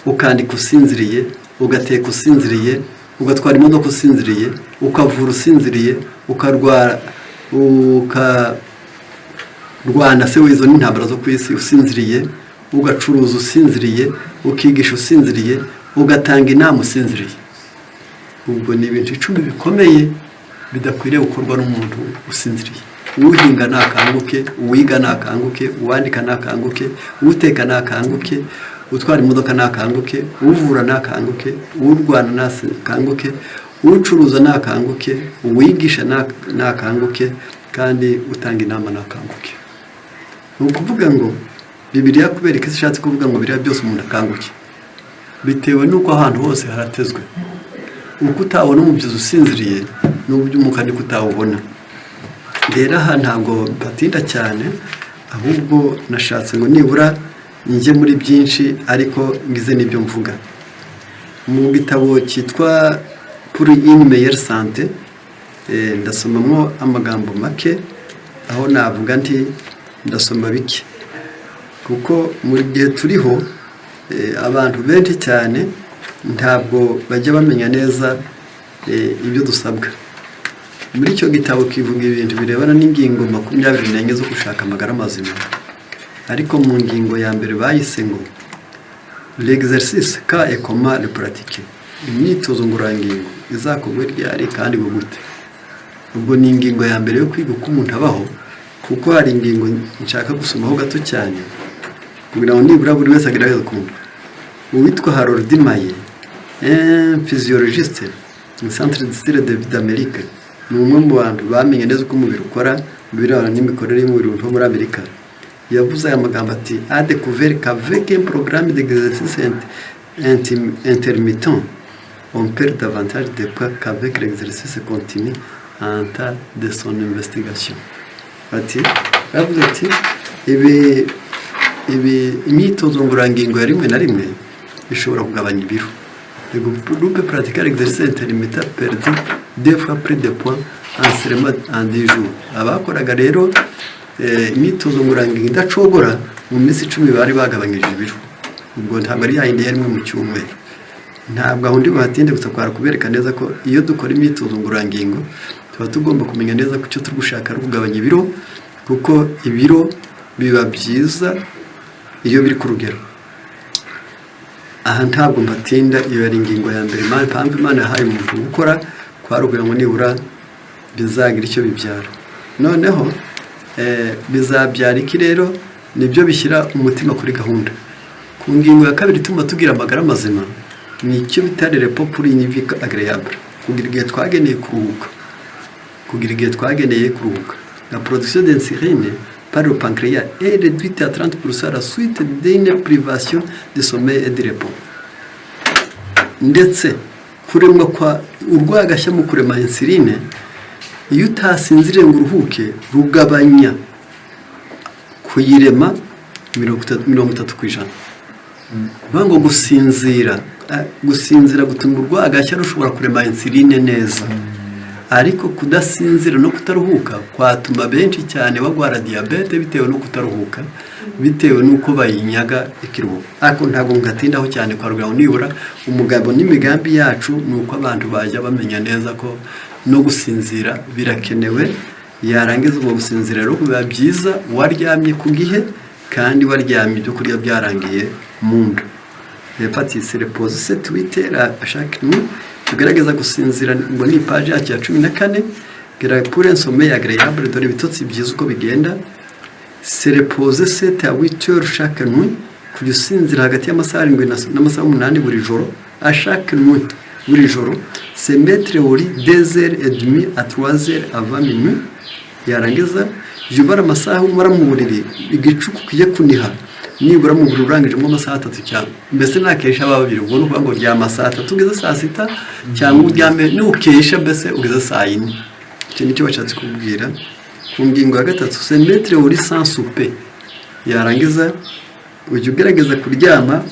ukandika usinziriye ugateka usinziriye ugatwara imodoka usinziriye ukavura usinziriye ukarwana se wizo n'intambara zo ku isi usinziriye ugacuruza usinziriye ukigisha usinziriye ugatanga inama usinziriye ubwo ni ibintu 10 bikomeye bidakwiriye gukorwa n'umuntu usinziriye uhinga nakanguke uwiga nakanguke uwandika nakanguke uteka nakanguke utwara imodoka nakanguke uvura nakanguke urwana nakanguke ucuruza nakanguke uwigisha nakanguke kandi utanga inama nakanguke nukuvuga ngo Bibiliya kubera iki ishatse kuvuga ngo biriya byose umuntu akanguke bitewe nuko ahantu hose haratezwe uko utabona umubyizi usinziriye n'uburyo umukani kutawubona rero aha ntabwo batinda cyane ahubwo nashatse ngo nibura njye muri byinshi ariko ngize n'ibyo mvuga mu gitabo cyitwa pour une meilleure santé ndasomamo amagambo make aho navuga nti ndasoma bike kuko muri gihe turiho abantu benshi cyane ntabwo bajya bamenya neza ibyo dusabwa muri icyo gitabo kivuga ibintu birebana n'ingingo 24 zo gushaka amagara mazima ariko mu ngingo ya mbere bayise ngo l'exercice ka et comment le pratiquer imyitozo ngororangingo izakorwa ryari kandi gute ubwo ni ingingo ya mbere yo kwiga uko umuntu abaho kuko hari ingingo nshaka gusomaho gato cyane kugira ngo nibura buri wese agerageze kumva. Uwitwa Harold Maye, physiologiste mu Centre d'Amérique, ni umwe mu bantu bamenye neza uko umubiri ukora birebana n'imikorere y'umubiri wo muri Amerika. Yavuze aya magambo ati a découvert qu'avec un programme d'exercice intermittent on perd davantage de poids qu'avec l'exercice continu en temps de son investigation. Ati yavuze ati ibi imyitozo ngororangingo ya rimwe na rimwe bishobora kugabanya ibiro. Le groupe pratiquant l'exercice intermittent perdit 2 fois plus de poids en seulement en 10 jours. Abakoraga rero imyitozo ngororangingo idacogora mu minsi 10 bari bagabanyije ibiro. Ubwo ntabwo ari yayindi yarimwe mu cyumweru. Ntabwo aho ndi buhatinde gusa kwara kubereka neza ko iyo dukora imyitozo ngororangingo tuba tugomba kumenya neza ko icyo turi gushaka ari kugabanya ibiro, kuko ibiro biba byiza iyo biri ku rugero. Aha ntabwo mbatinda, iyo yari ingingo ya mbere mpamvu Imana yahaye umuntu gukora kwarugira ngo nibura bizagira icyo bibyara. Noneho bizabyara iki rero? Nibyo bishyira umutima kuri gahunda. Ku ngingo ya kabiri ituma tugira amagara mazima ni icyo bita repos pour une vie agréable, kugira igihe twageneye kuruhuka. La production d'insuline par le pancréas est réduite à 30% à la suite d'une privation de sommeil et de repos. Ndetse kuremwa kwa urwagashya mu kurema insuline, iyo utasinziriye ngo uruhuke rugabanya kuyirema 30%. Ngo gusinzira gutuma urwagashya rushobora kurema insuline neza, ariko kudasinzira no kutaruhuka kwatuma benshi cyane bagwara diabete bitewe no kutaruhuka, bitewe nuko bayinyaga ikiruhuko. Ariko ntabwo ngatindaho cyane kwa rugabo, nibura umugabo n'imigambi yacu nuko abantu bajya bamenya neza ko no gusinzira birakenewe. Yarangiza ubwo gusinzira rero biba byiza waryamye ku gihe kandi waryamye ibyo kurya byarangiye mu nda. Hepatite repose 7-8 heures à chaque nuit. Tugerageza gusinzira ngo ni page ya 14 pour un sommeil agréable, dore ibitotsi byiza uko bigenda. Se repose 7 à 8 heures chaque nuit, kugusinzira hagati y'amasaha 7 n'amasaha 8 buri joro. À chaque nuit buri joro se mettre au lit 2h30 à 3h avant minuit. Yarangiza jubara amasaha umara mu buriri igicuku kiye kuniha nibura mu buriri urangijemo amasaha 3 cyangwa mbese nakesha babiri, ubwo nuko ngo ryama amasaha 3 ugeze saa 6 cyangwa uryame nukesha mbese ugeze saa 4. Icyo nicyo bashatse kubwira. Ku ngingo ya gatatu se mettre au lit sans souper. Yarangiza ujye ugerageza kuryama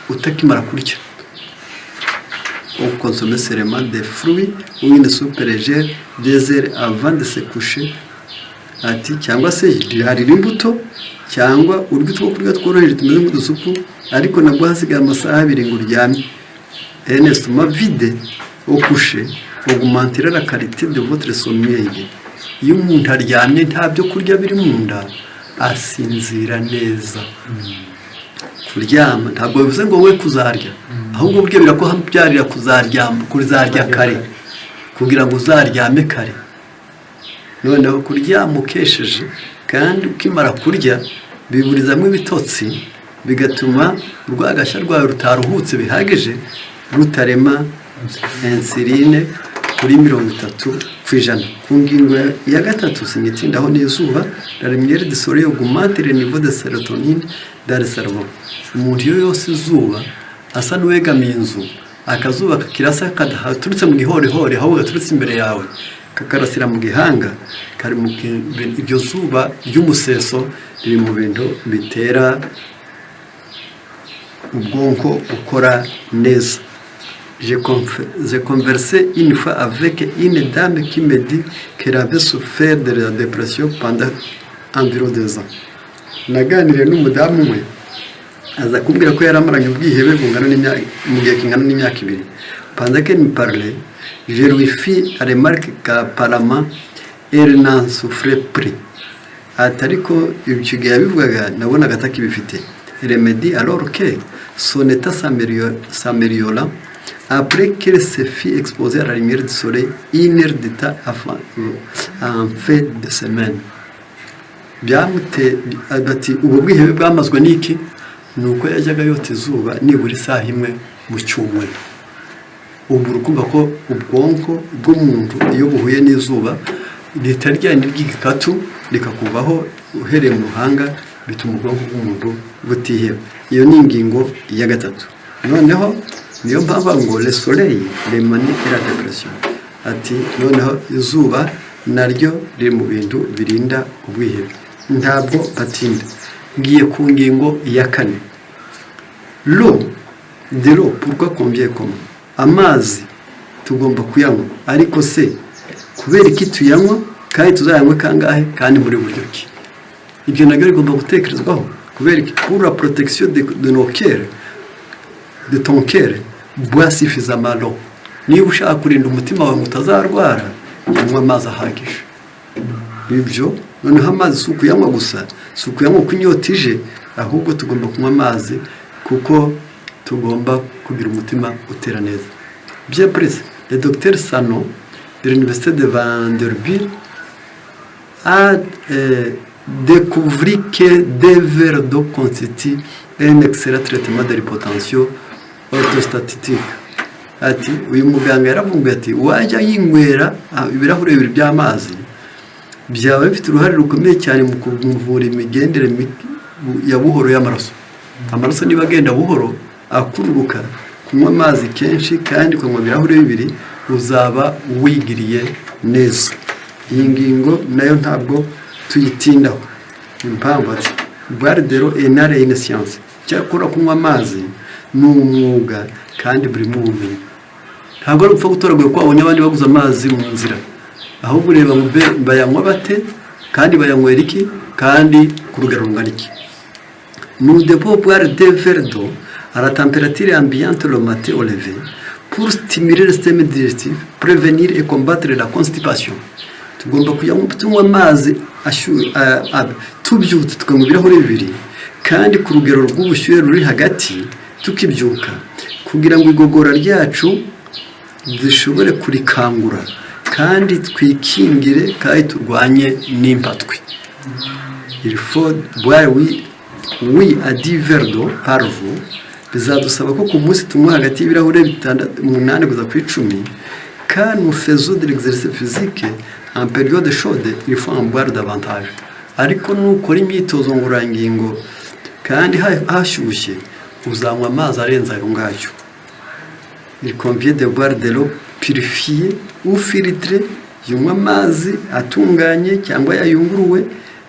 utakimara kurya. Ou consommer seulement des fruits ou une soupe légère 2 heures avant de se coucher. Ati cyangwa se hari imbuto cyangwa uryo two kurya tworoheje tumeze nk'udusupu, ariko nabwo hasigaye amasaha 2 ngo uryamye. Un estomac vide au coucher augmentera la qualité de votre sommeil. Iyo umuntu aryamye nta byo kurya biri mu nda asinzira neza. Kuryama ntabwo bivuze ngo we kuzarya, ahubwo buryo birakubyarira kuzarya kare kugira ngo uzaryame kare. Noneho kuryama ukesheje kandi ukimara kurya biburizamo ibitotsi, bigatuma urwagashya rwawe rutaruhutse bihagije, rutarema insuline kuri 30%. Ku ngingo ya gatatu sinitindaho n'izuba, la lumière du soleil augmente le niveau de sérotonine dans le cerveau. Umuntu yose izuba asa n'uwegamiye inzu, akazuba kakirasa kadaturutse mu gihorihori aho gaturutse imbere yawe kakarasira mu gihanga, kari mu iryo zuba ry'umuseso riri mu bintu bitera ubwonko ukora neza. J'ai conversé une fois avec une dame qui me dit qu'elle avait souffert de la dépression pendant environ 2 ans. Naganiriye n'umudamu umwe aza kumbwira ko yaramaranye ubwihebe mu gihe kingana n'imyaka 2. Pendant qu'elle me parlait, je lui fis remarque qu'apparemment elle n'en souffrait plus. Atariko ibyo gihe yabivugaga nabonaga atakibifite. Elle me dit alors que son état s'améliora après qu'elle se fit exposer à la lumière du soleil 1 heure de temps en fin de semaine. byamute agati ubwo bwihebe bwamazwe n'iki nuko yajyaga yota izuba nibura isaha imwe mu cyumweru. Ubu rukumva ko ubwonko bw'umuntu iyo buhuye n'izuba ritaryanye ry'igikatu rikakuvaho uhereye mu ruhanga bituma ubwonko bw'umuntu butiheba. Iyo ni ingingo ya gatatu. Noneho niyo mpamvu ngo le soleil remanie la dépression, ati noneho izuba naryo riri mu bintu birinda ubwihebe. Ntabwo batinda. Ngiye ku ngingo ya kane. L'eau, de l'eau, pourquoi combien comment? Amazi tugomba kuyanywa, ariko se kubera iki tuyanywa kandi tuzayanywa kangahe kandi muri buryo ki? Ibyo nabyo bigomba gutekerezwaho. Kubera iki? Pour la protection de nos cœurs, de ton cœur, bois suffisamment l'eau. Niba ushaka kurinda umutima wawe utazarwara, nywa amazi ahagije. Ibyo noneho amazi si ukuyanywa gusa, si ukuyanywa uko inyota ije, ahubwo tugomba kunywa amazi kuko tugomba kugira umutima utera neza. Bien précis, le docteur Sano de l'université de Vanderbilt a découvert que des verres d'eau constituent un excellent traitement de l'hypotension orthostatique. Ati uyu muganga yaravumbuye ati wajya yinywera ibirahure bibiri by'amazi byaba bifite uruhare rukomeye cyane mu kuvura imigendere ya buhoro y'amaraso. Amaraso niba agenda buhoro akururuka, kunywa amazi kenshi kandi kunywa ibirahure bibiri uzaba wigiriye neza. Iyi ngingo nayo ntabwo tuyitindaho. Impamvu ati boire de l'eau est une science. Cyakora kunywa amazi ni umwuga kandi buri mu bumenyi. Ntabwo ari upfa gutoraguye ko abonye abandi baguze amazi mu nzira, ahubwo ureba ngo bayanywa bate kandi bayanywera iki kandi ku rugero rungana iki. Nous devons boire des verres d'eau à la température ambiante le matin au lever pour stimuler le système digestif, prévenir et combattre la constipation. Tugomba kunywa amazi tubyutse tukanywa ibirahure bibiri kandi ku rugero rw'ubushyuhe ruri hagati tukibyuka kugira ngo igogora ryacu zishobore kurikangura kandi twikingire kandi turwanye n'impatwe. Il faut boire oui à 10 verres d'eau par jour. Bizadusaba ko ku munsi tunywa hagati y'ibirahure 8 kuza ku 10. Quand nous faisons de l'exercice physique en période chaude, il faut en boire davantage. Ariko nukora imyitozo ngororangingo kandi hashyushye uzanywa amazi arenze ayo ngayo. Il convient de boire de l'eau purifiée ou filtrée, yunywa amazi atunganye cyangwa yayunguruwe,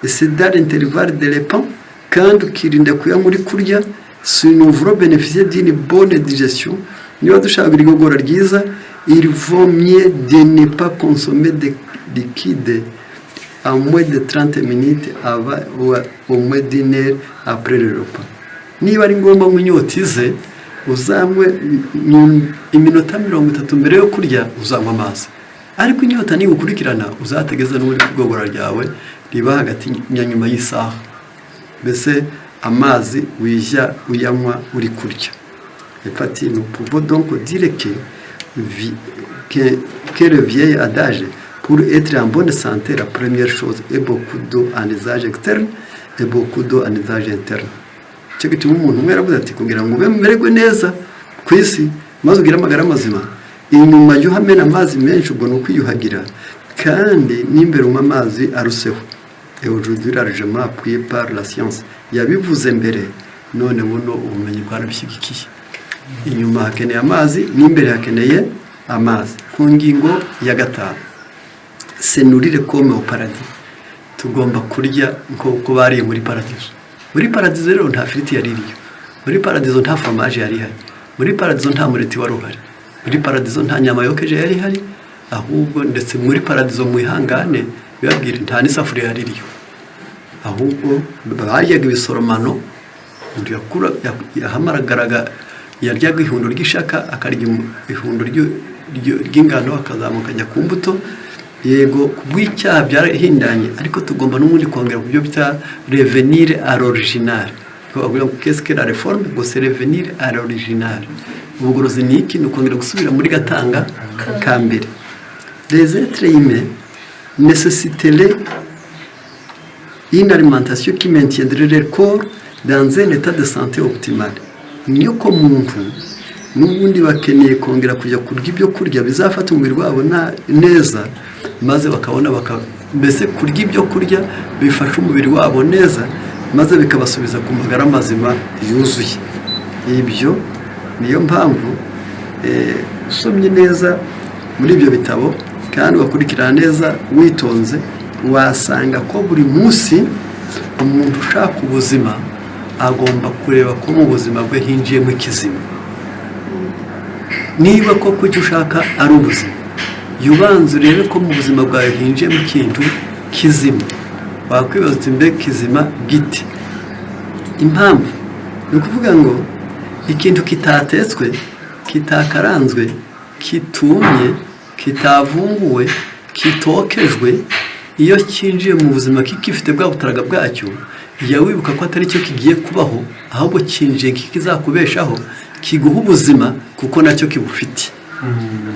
c'est dans l'intervalle de repas kandi ukirinda kuyanywa uri kurya. Si nous voulons bénéficier d'une bonne digestion, niba dushaka igogora ryiza, il vaut mieux de ne pas consommer de liquide à moins de 30 minutes avant ou au moins d'une heure après le repas. Niba ari ngombwa ngo inyota ize uzanywe iminota 30 mbere yo kurya uzanywa amazi, ariko inyota niba ukurikirana uzategeza n'uri kugogora ryawe riba hagati nyuma y'isaha. Mbese amazi wijya uyanywa uri kurya. Epati nous pouvons donc dire que le vieil adage pour être en bonne santé, la première chose est beaucoup d'eau en usage externe et beaucoup d'eau en usage interne. Cyo gituma umuntu umwe yaravuze ati kugira ngo umererwe neza ku isi maze ugire amagara mazima, inyuma y'uhamena amazi menshi ubwo no kwiyuhagira kandi n'imbere unywa amazi aruseho. Et aujourd'hui largement appuyé par la science. Yabivuze mbere none buno ubumenyi bwarabishyigikiye. Inyuma hakeneye amazi n'imbere hakeneye amazi. Ku ngingo ya gatanu, se nourrir comme au paradis. Tugomba kurya nko bariye muri paradiso. Muri paradiso rero nta firiti yari iriyo. Muri paradiso nta fromage yari ihari. Muri paradiso nta mureti wari uhari. Muri paradiso nta nyama yokeje yari ihari. Ahubwo ndetse muri paradiso mu ihangane bibabwira nta n'isafuriya yari iriyo. Ahubwo baryaga ibisoromano, undi yakura yahamaragaraga yaryaga ihundo ry'ishaka akarya ihundo ry'ingano akazamuka ajya ku mbuto. Yego kubw'icyaha byarahindanye, ariko tugomba n'ubundi kongera ku byo bita revenir à l'original. Qu'est-ce que la réforme? Ngo c'est revenir à l'original. Ubugorozi ni iki? Ni ukongera gusubira muri gatanga ka mbere. Les êtres humains nécessiteraient une alimentation qui maintiendrait le corps dans un état de santé optimal. Niyo ko muntu n'ubundi bakeneye kongera kujya kurya ibyo kurya bizafata umubiri wabo neza, maze bakabona mbese kurya ibyo kurya bifasha umubiri wabo neza, maze bikabasubiza ku magara mazima yuzuye. Ibyo niyo mpamvu usomye neza muri ibyo bitabo kandi wakurikirana neza witonze, wasanga ko buri munsi umuntu ushaka ubuzima agomba kureba ko mu buzima bwe hinjiyemo ikizima. Niba koko icyo ushaka ari ubuzima, yubanza urebe ko mu buzima bwawe hinjiyemo ikintu kizima. Wakwibaza uti mbe kizima giti? Impamvu ni ukuvuga ngo ikintu kitatetswe, kitakaranzwe, kitumye, kitavunguwe, kitokejwe, iyo kinjiye mu buzima kikifite bwa butaraga bwacyo, jya wibuka ko atari cyo kigiye kubaho, ahubwo kinjiye kikizakubeshaho, kiguha ubuzima kuko nacyo kibufite.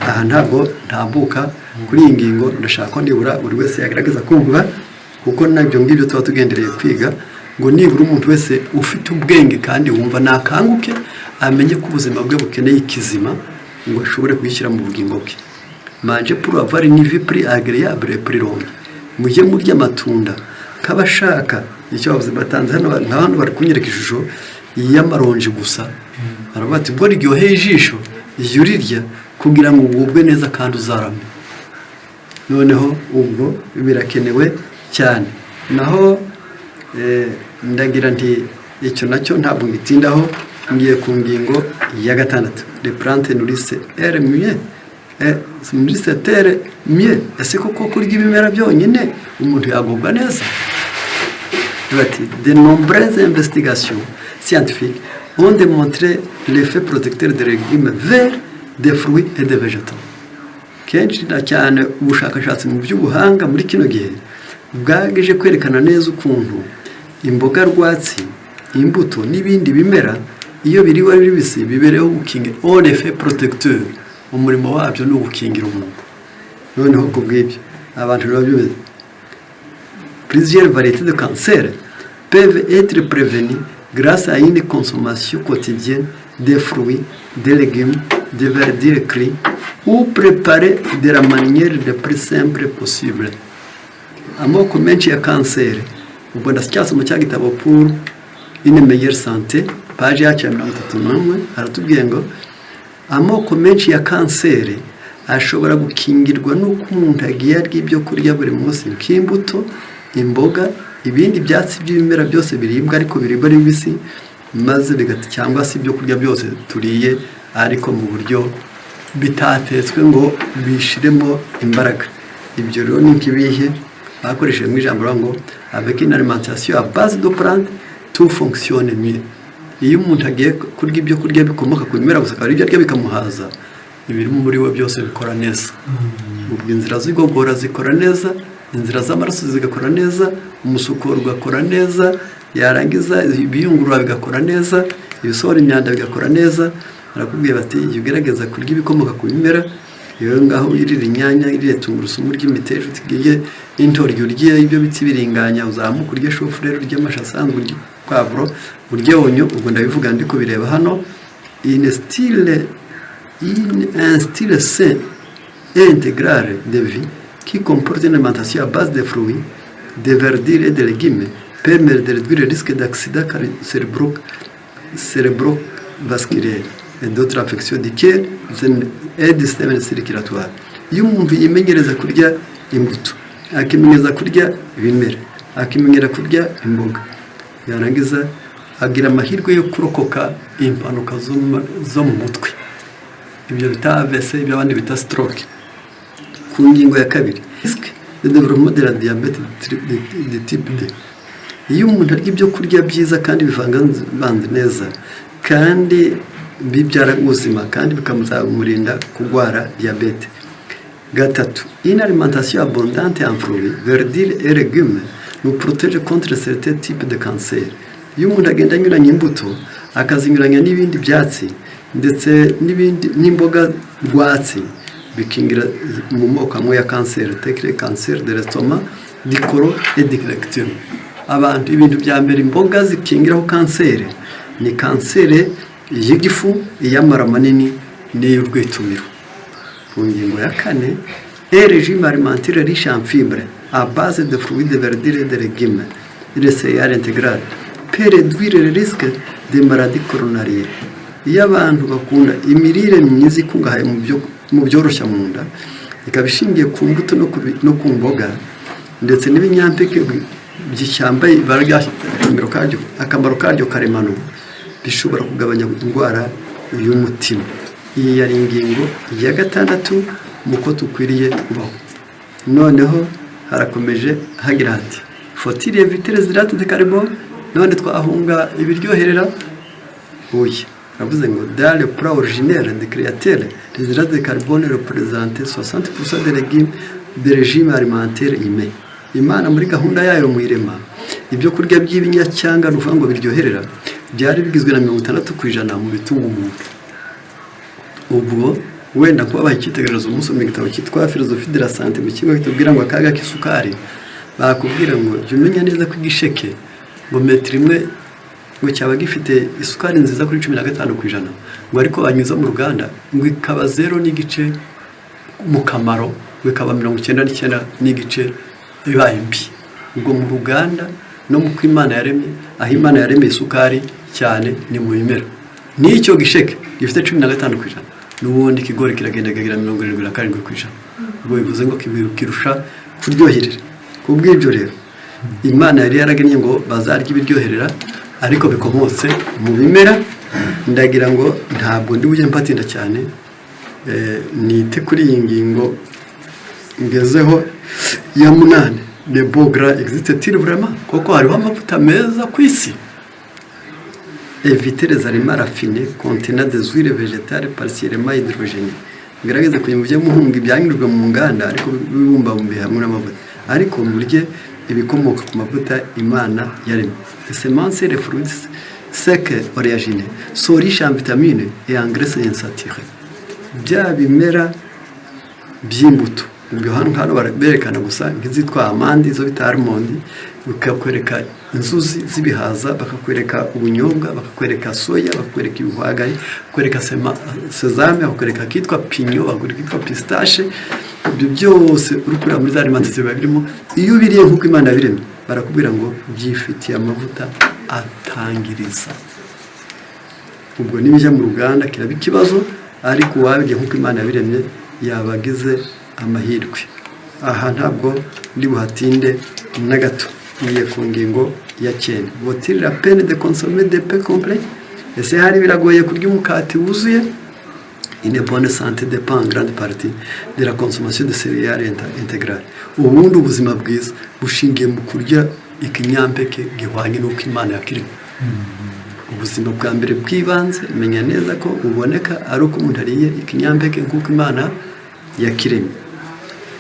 Aha ntabwo ntambuka kuri iyi ngingo, ndashaka ko nibura buri wese yagaragaza kumva, kuko nabyo ngibyo tuba tugendereye kwiga, ngo nibura umuntu wese ufite ubwenge kandi wumva nakanguke amenye ko ubuzima bwe bukeneye ikizima ngo ashobore kuyishyira mu bugingo bwe. Manje pour avoir une vie plus agréable et plus longue. Mujye murya amatunda kabashaka. Icyo bavuze batanze hano, n'abantu bari kunyereka ishusho y'amaronji gusa. Aravuga ati bwo ryoheye ijisho yurirya kugira ngo ugubwe neza kandi uzarame. Noneho ubwo birakenewe cyane. Naho ndagira nti icyo nacyo ntabwo ngitindaho, ngiye ku ngingo ya gatandatu. Les plantes nourrissent elles mieux. Nourrissent elles mieux. Ese koko kurya ibimera byonyine umuntu yagubwa neza? De nombreuses investigations scientifiques ont démontré l'effet protecteur des légumes verts, des fruits et des végétaux. Kenshi cyane ubushakashatsi mu by'ubuhanga muri kino gihe bwageje kwerekana neza ukuntu imboga rwatsi, imbuto n'ibindi bimera iyo biriwe ari bibisi bibereho gukingira all effet protecteur. Umurimo wabyo ni ugukingira umuntu. Noneho kubw'ibyo abantu babyumva, plusieurs variétés de cancer peuvent être prévenues grâce à une consommation quotidienne des fruits, des légumes, des verdures cuits ou préparés de la manière la plus simple possible. Amoko menshi ya kanseri, ubwo ndacyasoma mu cyagitabo pour une meilleure santé, page ya 31, aratubwiye ngo amoko menshi ya kanseri ashobora gukingirwa n'uko umuntu agiye arya ibyo kurya buri munsi nk'imbuto, imboga, ibindi byatsi by'ibimera byose biribwa ariko biribwa ari bibisi, maze cyangwa se ibyo kurya byose turiye ariko mu buryo bitatetswe ngo bishiremo imbaraga. Ibyo rero ni kibihe bakoresheje mu ijambo ngo avec une alimentation à base de plantes tout fonctionne mieux. Iyo umuntu agiye kurya ibyo kurya bikomoka ku bimera gusa kandi ibyo arya bikamuhaza, ibirimo muri we byose bikora neza. Ubwo inzira z'igogora zikora neza, inzira z'amaraso zigakora neza, umusukuro ugakora neza, yarangiza ibiyungurura bigakora neza, ibisohora imyanda bigakora neza. Barakubwiye bati iyo ugerageza kurya ibikomoka ku bimera, iyo ngaho wirira inyanya, irire tungurusumu, ry'imiteja, utigiye intoryi, urye ibyo biti biringanya, uzamuka urye shofureri, urye amashu asanzwe, urye pavuro, urye onyo. Ubwo ndabivuga ndi kubireba hano. Un style sain et intégral de vie qui comporte une alimentation à base de fruits, de verdures et de légumes permet de réduire le risque d'accidents cérébrovasculaires et d'autres affections du cœur et du système circulatoire. Iyo umuntu yimenyereza kurya imbuto, akimenyereza kurya ibimera, akimenyera kurya imboga, yarangiza agira amahirwe yo kurokoka impanuka zo mu mutwe, ibyo bita AVC, ibyo abandi bita stroke. Ku ngingo ya kabiri, risque de développement de la diabète de type 2. Iyo umuntu arya ibyo kurya byiza kandi bivanze neza kandi bibyara ubuzima kandi bikamurinda kurwara diabète. Gatatu, une alimentation abondante en fruits, verdures et légumes nous protège contre certains types de cancer. Iyo umuntu agenda anyuranya imbuto, akazinyuranya n'ibindi byatsi ndetse n'ibindi n'imboga rwatsi, bikingira mu moko amwe ya kanseri, tekere kanseri de l'estomac, du côlon et du rectum. abantu ibintu bya mbere imboga zikingiraho kanseri ni kanseri y'igifu, iy'amara manini n'iy'urwitumiro. Ku ngingo ya kane, un régime alimentaire riche en fibres à base de fruits de verdure et de légumes et de céréales intégrales peut réduire le risque de maladies coronariennes. Iyo abantu bakunda imirire myiza ikungahaye mu byoroshya mu nda, ikaba ishingiye ku mbuto no ku mboga ndetse n'ibinyampeke by'ishyamba akamaro karyo karemano, bishobora kugabanya indwara y'umutima. Iyi yari ingingo ya gatandatu mu ko tukwiriye kubaho. Noneho harakomeje hagira hati faut-il éviter les hydrates de carbone? None twahunga ibiryoherera? Oya, navuze ngo dans le plat originel de créateur, les hydrates de carbone représentaient 60% des légumes de régime alimentaire humain. Imana muri gahunda yayo mu irema, ibyo kurya by'ibinyacyanga n'uvuga ngo biryoherera byari bigizwe na 60% mu bitunga umuntu. Ubwo wenda kubabaha icyitegererezo umusomye igitabo cyitwa Philosophie de la Santé mu kigo kitubwira ngo akaga k'isukari, bakubwira ngo jya umenya neza ko igisheke ngo metero imwe ngo cyaba gifite isukari nziza kuri 15%, ngo ariko banyuza mu ruganda ngo ikaba 0 n'igice mu kamaro, ngo ikaba 99 n'igice bibaye mbi. Ubwo mu ruganda no mu kwimana yaremye, aho Imana yaremye isukari cyane ni mu bimera. N'icyo gisheke gifite 15%, n'ubundi ikigori kiragenda kagira 77%. Ubwo bivuze ngo kirusha kuryoherera. Kubw'ibyo rero Imana yari yaragennye ngo bazarya ibiryoherera ariko bikomotse mu bimera. Ndagira ngo ntabwo ndi bujye mpatinda cyane, nite kuri iyi ngingo ngezeho ya 8. Le beau gras existe-t-il vraiment? Koko hariho amavuta meza ku isi? Éviter les aliments raffinés contenant des huiles végétales partiellement hydrogénées. Ngerageza kuyimuvye muhunga ibyanyujwe mu nganda ariko bibumbabumbiye hamwe n'amavuta, ariko murye ibikomoka ku mavuta Imana yaremye. Les semences et les fruits secs oléagineux sont riches en vitamines et en graisses insaturées. Bya bimera by'imbuto ubwo hano berekana gusa nk'izitwa amandi, zo bita almond, bakakwereka inzuzi z'ibihaza, bakakwereka ubunyobwa, bakakwereka soya, bakakwereka ibihwagari, bakakwereka sesame, bakakwereka kitwa pinyo, bakakwereka kitwa pistache. Ibyo byose urukura muri za alimentation biba birimo. Iyo ubiriye nk'uko Imana yabiremye, barakubwira ngo byifitiye amavuta atangiriza. Ubwo nibijya mu ruganda kiraba ikibazo, ariko wabirye nk'uko Imana yabiremye yabagize amahirwe. Aha ntabwo ndi buhatinde na gato. Ngiye ku ngingo ya 9. Vaut-il la peine de consommer des pains complets? Ese hari biragoye kurya umukati wuzuye? Une bonne santé dépend en grande partie de la consommation de céréales intégrales. Ubundi ubuzima bwiza bushingiye mu kurya ikinyampeke gihwanye n'uko Imana yakiremye. Ubuzima bwa mbere bw'ibanze, menya neza ko uboneka ari uko umuntu ariye ikinyampeke nk'uko Imana yakiremye.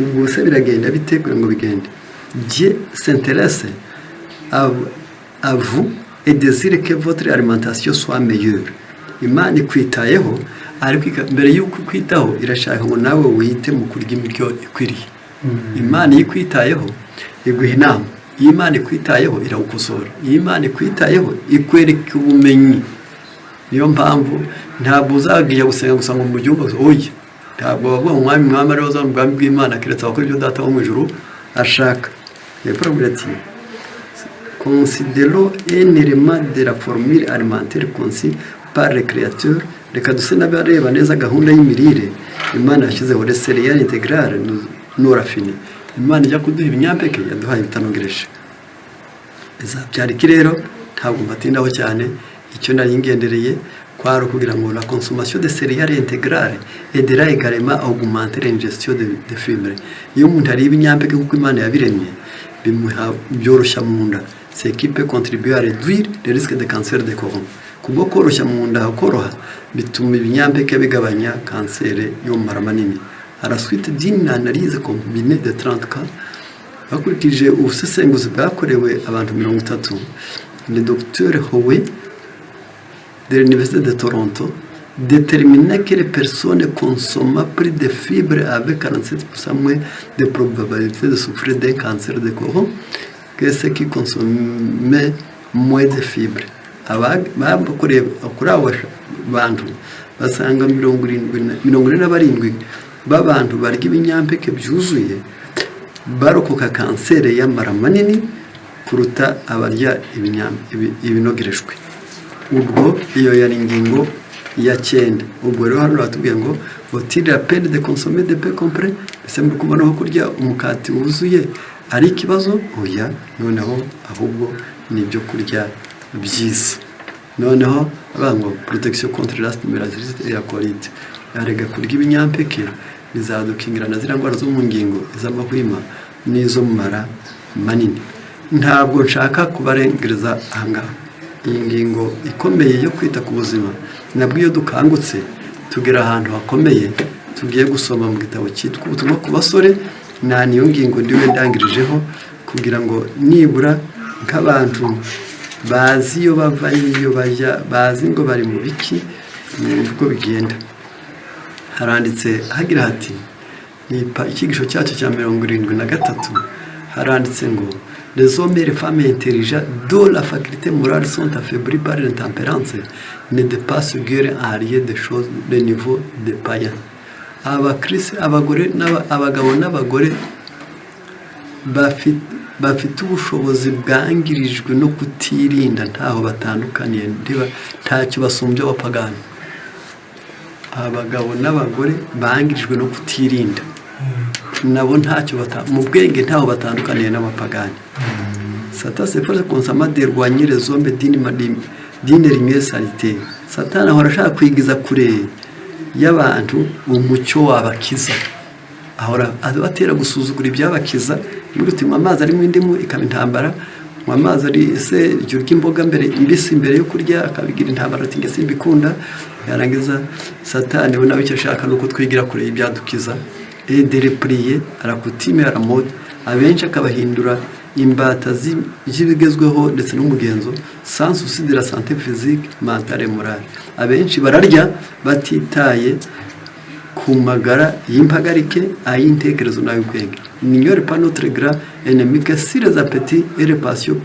Ubwo se biragenda bitegura ngo bigende. Dieu s'intéresse à vous et désire que votre alimentation soit meilleure. Imana ikwitayeho, ariko mbere y'uko kwitaho irashaka ngo nawe wite mu kurya imiryo ikwiriye. Imana yikwitayeho iguha inama. Iyo Imana ikwitayeho irawukosora. Iyo Imana ikwitayeho ikwereka ubumenyi. Niyo mpamvu ntabwo uzagiye gusenga gusa ngo mu gihugu oya, ntabwo bavuga umwami ariho uzana ubwami bw'Imana keretse abakora ibyo Data wo mu ijuru ashaka. Considérons un élément de la formule alimentaire conçue par le Créateur. Reka duse n'abareba neza gahunda y'imirire Imana yashyizeho, les céréales intégrales non raffinées. Imana ijya kuduha ibinyampeke yaduhaye bitanongereje. Izabyara iki rero ntabwo mbatindaho cyane. Icyo nari ngendereye kwari kugira ngo la consommation de céréales intégrales aidera également à augmenter l'ingestion de fibres. Iyo umuntu ari ibinyampeke kuko Imana yabiremye bimuha byoroshya mu nda, ce qui peut contribuer à réduire le risque de cancer de côlon. Kubwo koroshya mu nda hakoroha bituma ibinyampeke bigabanya kanseri yo mu mara manini. À la suite d'une analyse combinée de 30 cas, bakurikije ubusesenguzi bwakorewe abantu 30, le docteur Howe de l'Université de Toronto déterminait que les personnes consommant plus de fibres avaient 47% moins de probabilité de souffrir d'un cancer de côlon que ce qui consomme moins de fibres. Kuri abo bantu basanga 77 b'abantu barya ibinyampeke byuzuye barokoka kanseri y'amara manini kuruta abarya ibinogerejwe. Ubwo iyo yari ingingo ya 9. Ubwo rero hano batubwiye ngo vaut-il la peine de consommer des pains complets? Ese muri kubona aho kurya umukati wuzuye ari ikibazo? Oya, noneho ahubwo nibyo kurya byiza. Noneho abango protection contre la stimulation et la colite. Arega kurya ibinyampeke bizadukingira na zira ngwara zo mu ngingo iz'amahwima n'izo mu mara manini. Ntabwo nshaka kubarengereza ahangaha. Iyi ngingo ikomeye yo kwita ku buzima nabwo iyo dukangutse tugera ahantu hakomeye tugiye gusoma mu gitabo cyitwa ubutumwa ku basore. Niyo ngingo ndiwe ndangirijeho kugira ngo nibura nk'abantu bazi iyo bava iyo bajya bazi ngo bari mu biki uko bigenda. Haranditse hagira hati ikigisho cyacu cya 73 haranditse ngo les hommes et les femmes intelligents dont la faculté morale sont affaiblies par l'intempérance ne dépassent guère en rien des choses de niveau des païens. Abagabo n'abagore bafite ubushobozi bwangirijwe no kutirinda ntaho batandukaniye ntacyo basumbye abapagani. Abagabo n'abagore bangirijwe no kutirinda nabo ntacyo mu bwenge ntaho batandukaniye n'abapagani. Satan s'efforce constamment d'éloigner les hommes d'une lumière salutaire. Satan ahora ashaka kwigiza kure y'abantu umucyo wabakiza. Ahora abatera gusuzugura ibyabakiza. N'urutima amazi ari mu indimu ikaba intambara, mu amazi ari se iryo ry'imboga mbere imbisi mbere yo kurya akabigira intambara ati ngese mbikunda. Yarangiza Satani we nawe icyo ashaka nuko twigira kure y'ibyadukiza. De reprier à la coutume à la mode, abenshi akabahindura imbata z'ibigezweho ndetse n'umugenzo sans souci de la santé physique, mentale et morale. Abenshi bararya batitaye ku magara y'impagarike ay'intekerezo n'ay'ubwenge. N'ignore pas notre grand ennemi que si les appétits et les passions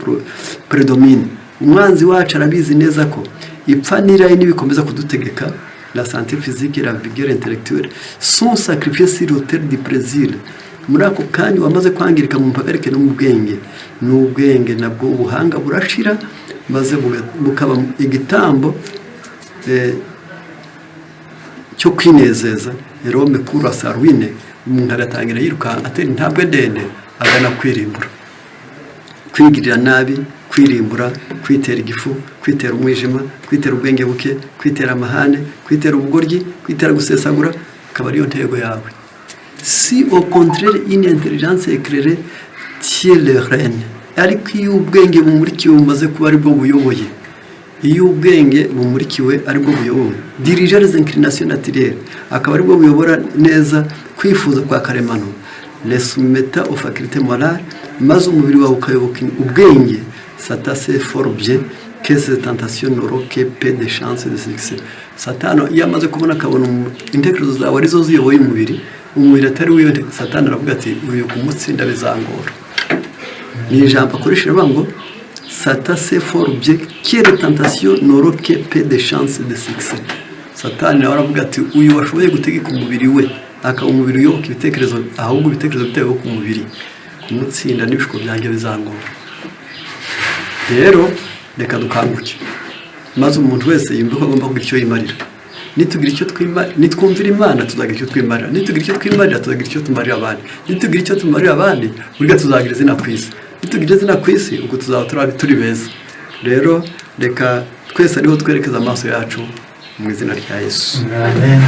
prédominent. Umwanzi wacu arabizi neza ko ipfa n'irayi nibikomeza kudutegeka, la santé physique et la vigueur intellectuelle sont sacrifiées sur l'autel du plaisir. Muri ako kanya wamaze kwangirika mu mpagarike no mu bwenge, n'ubwenge nabwo ubuhanga burashira maze bukaba igitambo cyo kwinezeza. Rome kura sarwine umuntu agatangira yiruka atera intabwe ndende agana kwirimbura, kwigirira nabi, kwirimbura, kwitera igifu, kwitera umwijima, kwitera ubwenge buke, kwitera amahane, kwitera ubugoryi, kwitera gusesagura, akaba ariyo ntego yawe. Si au contraire une intelligence éclairée tient le règne, ariko iyo ubwenge bumurikiwe bumaze kuba ari bwo buyoboye, iyo ubwenge bumurikiwe ari bwo buyoboye, diriger les inclinations naturelles, akaba ari bwo buyobora neza kwifuza kwa karemano, les soumettant aux facultés morales, maze umubiri wawe ukayoboka ubwenge. Satan sait fort bien que ces tentations n'auront que peu de chances de succès. Satani iyo amaze kubona akabona intekerezo zawe arizo ziyoboye umubiri atari wiyo, Satani aravuga ati uyu kumutsinda bizangora. Ni ijambo akoresheje ngo Satan sait fort bien que les tentations n'auront que peu de chances de succès. Satani aravuga ati uyu washoboye gutegeka umubiri we akaba umubiri uyoboka ibitekerezo, ahubwo ibitekerezo bitewe ku mubiri, kumutsinda n'ibishuko byanjye bizangora. Rero reka dukanguke maze umuntu wese yumva ko agomba kugira icyo yimarira. Nitugira icyo twimarira, nitwumvira Imana tuzagira icyo twimarira. Nitugira icyo twimarira tuzagira icyo tumarira abandi. Nitugira icyo tumarira abandi burya tuzagira izina ku isi. Nitugira izina ku isi ubwo tuzaba turi beza. Rero reka twese ariho twerekeza amaso yacu mu izina rya Yesu. Amen.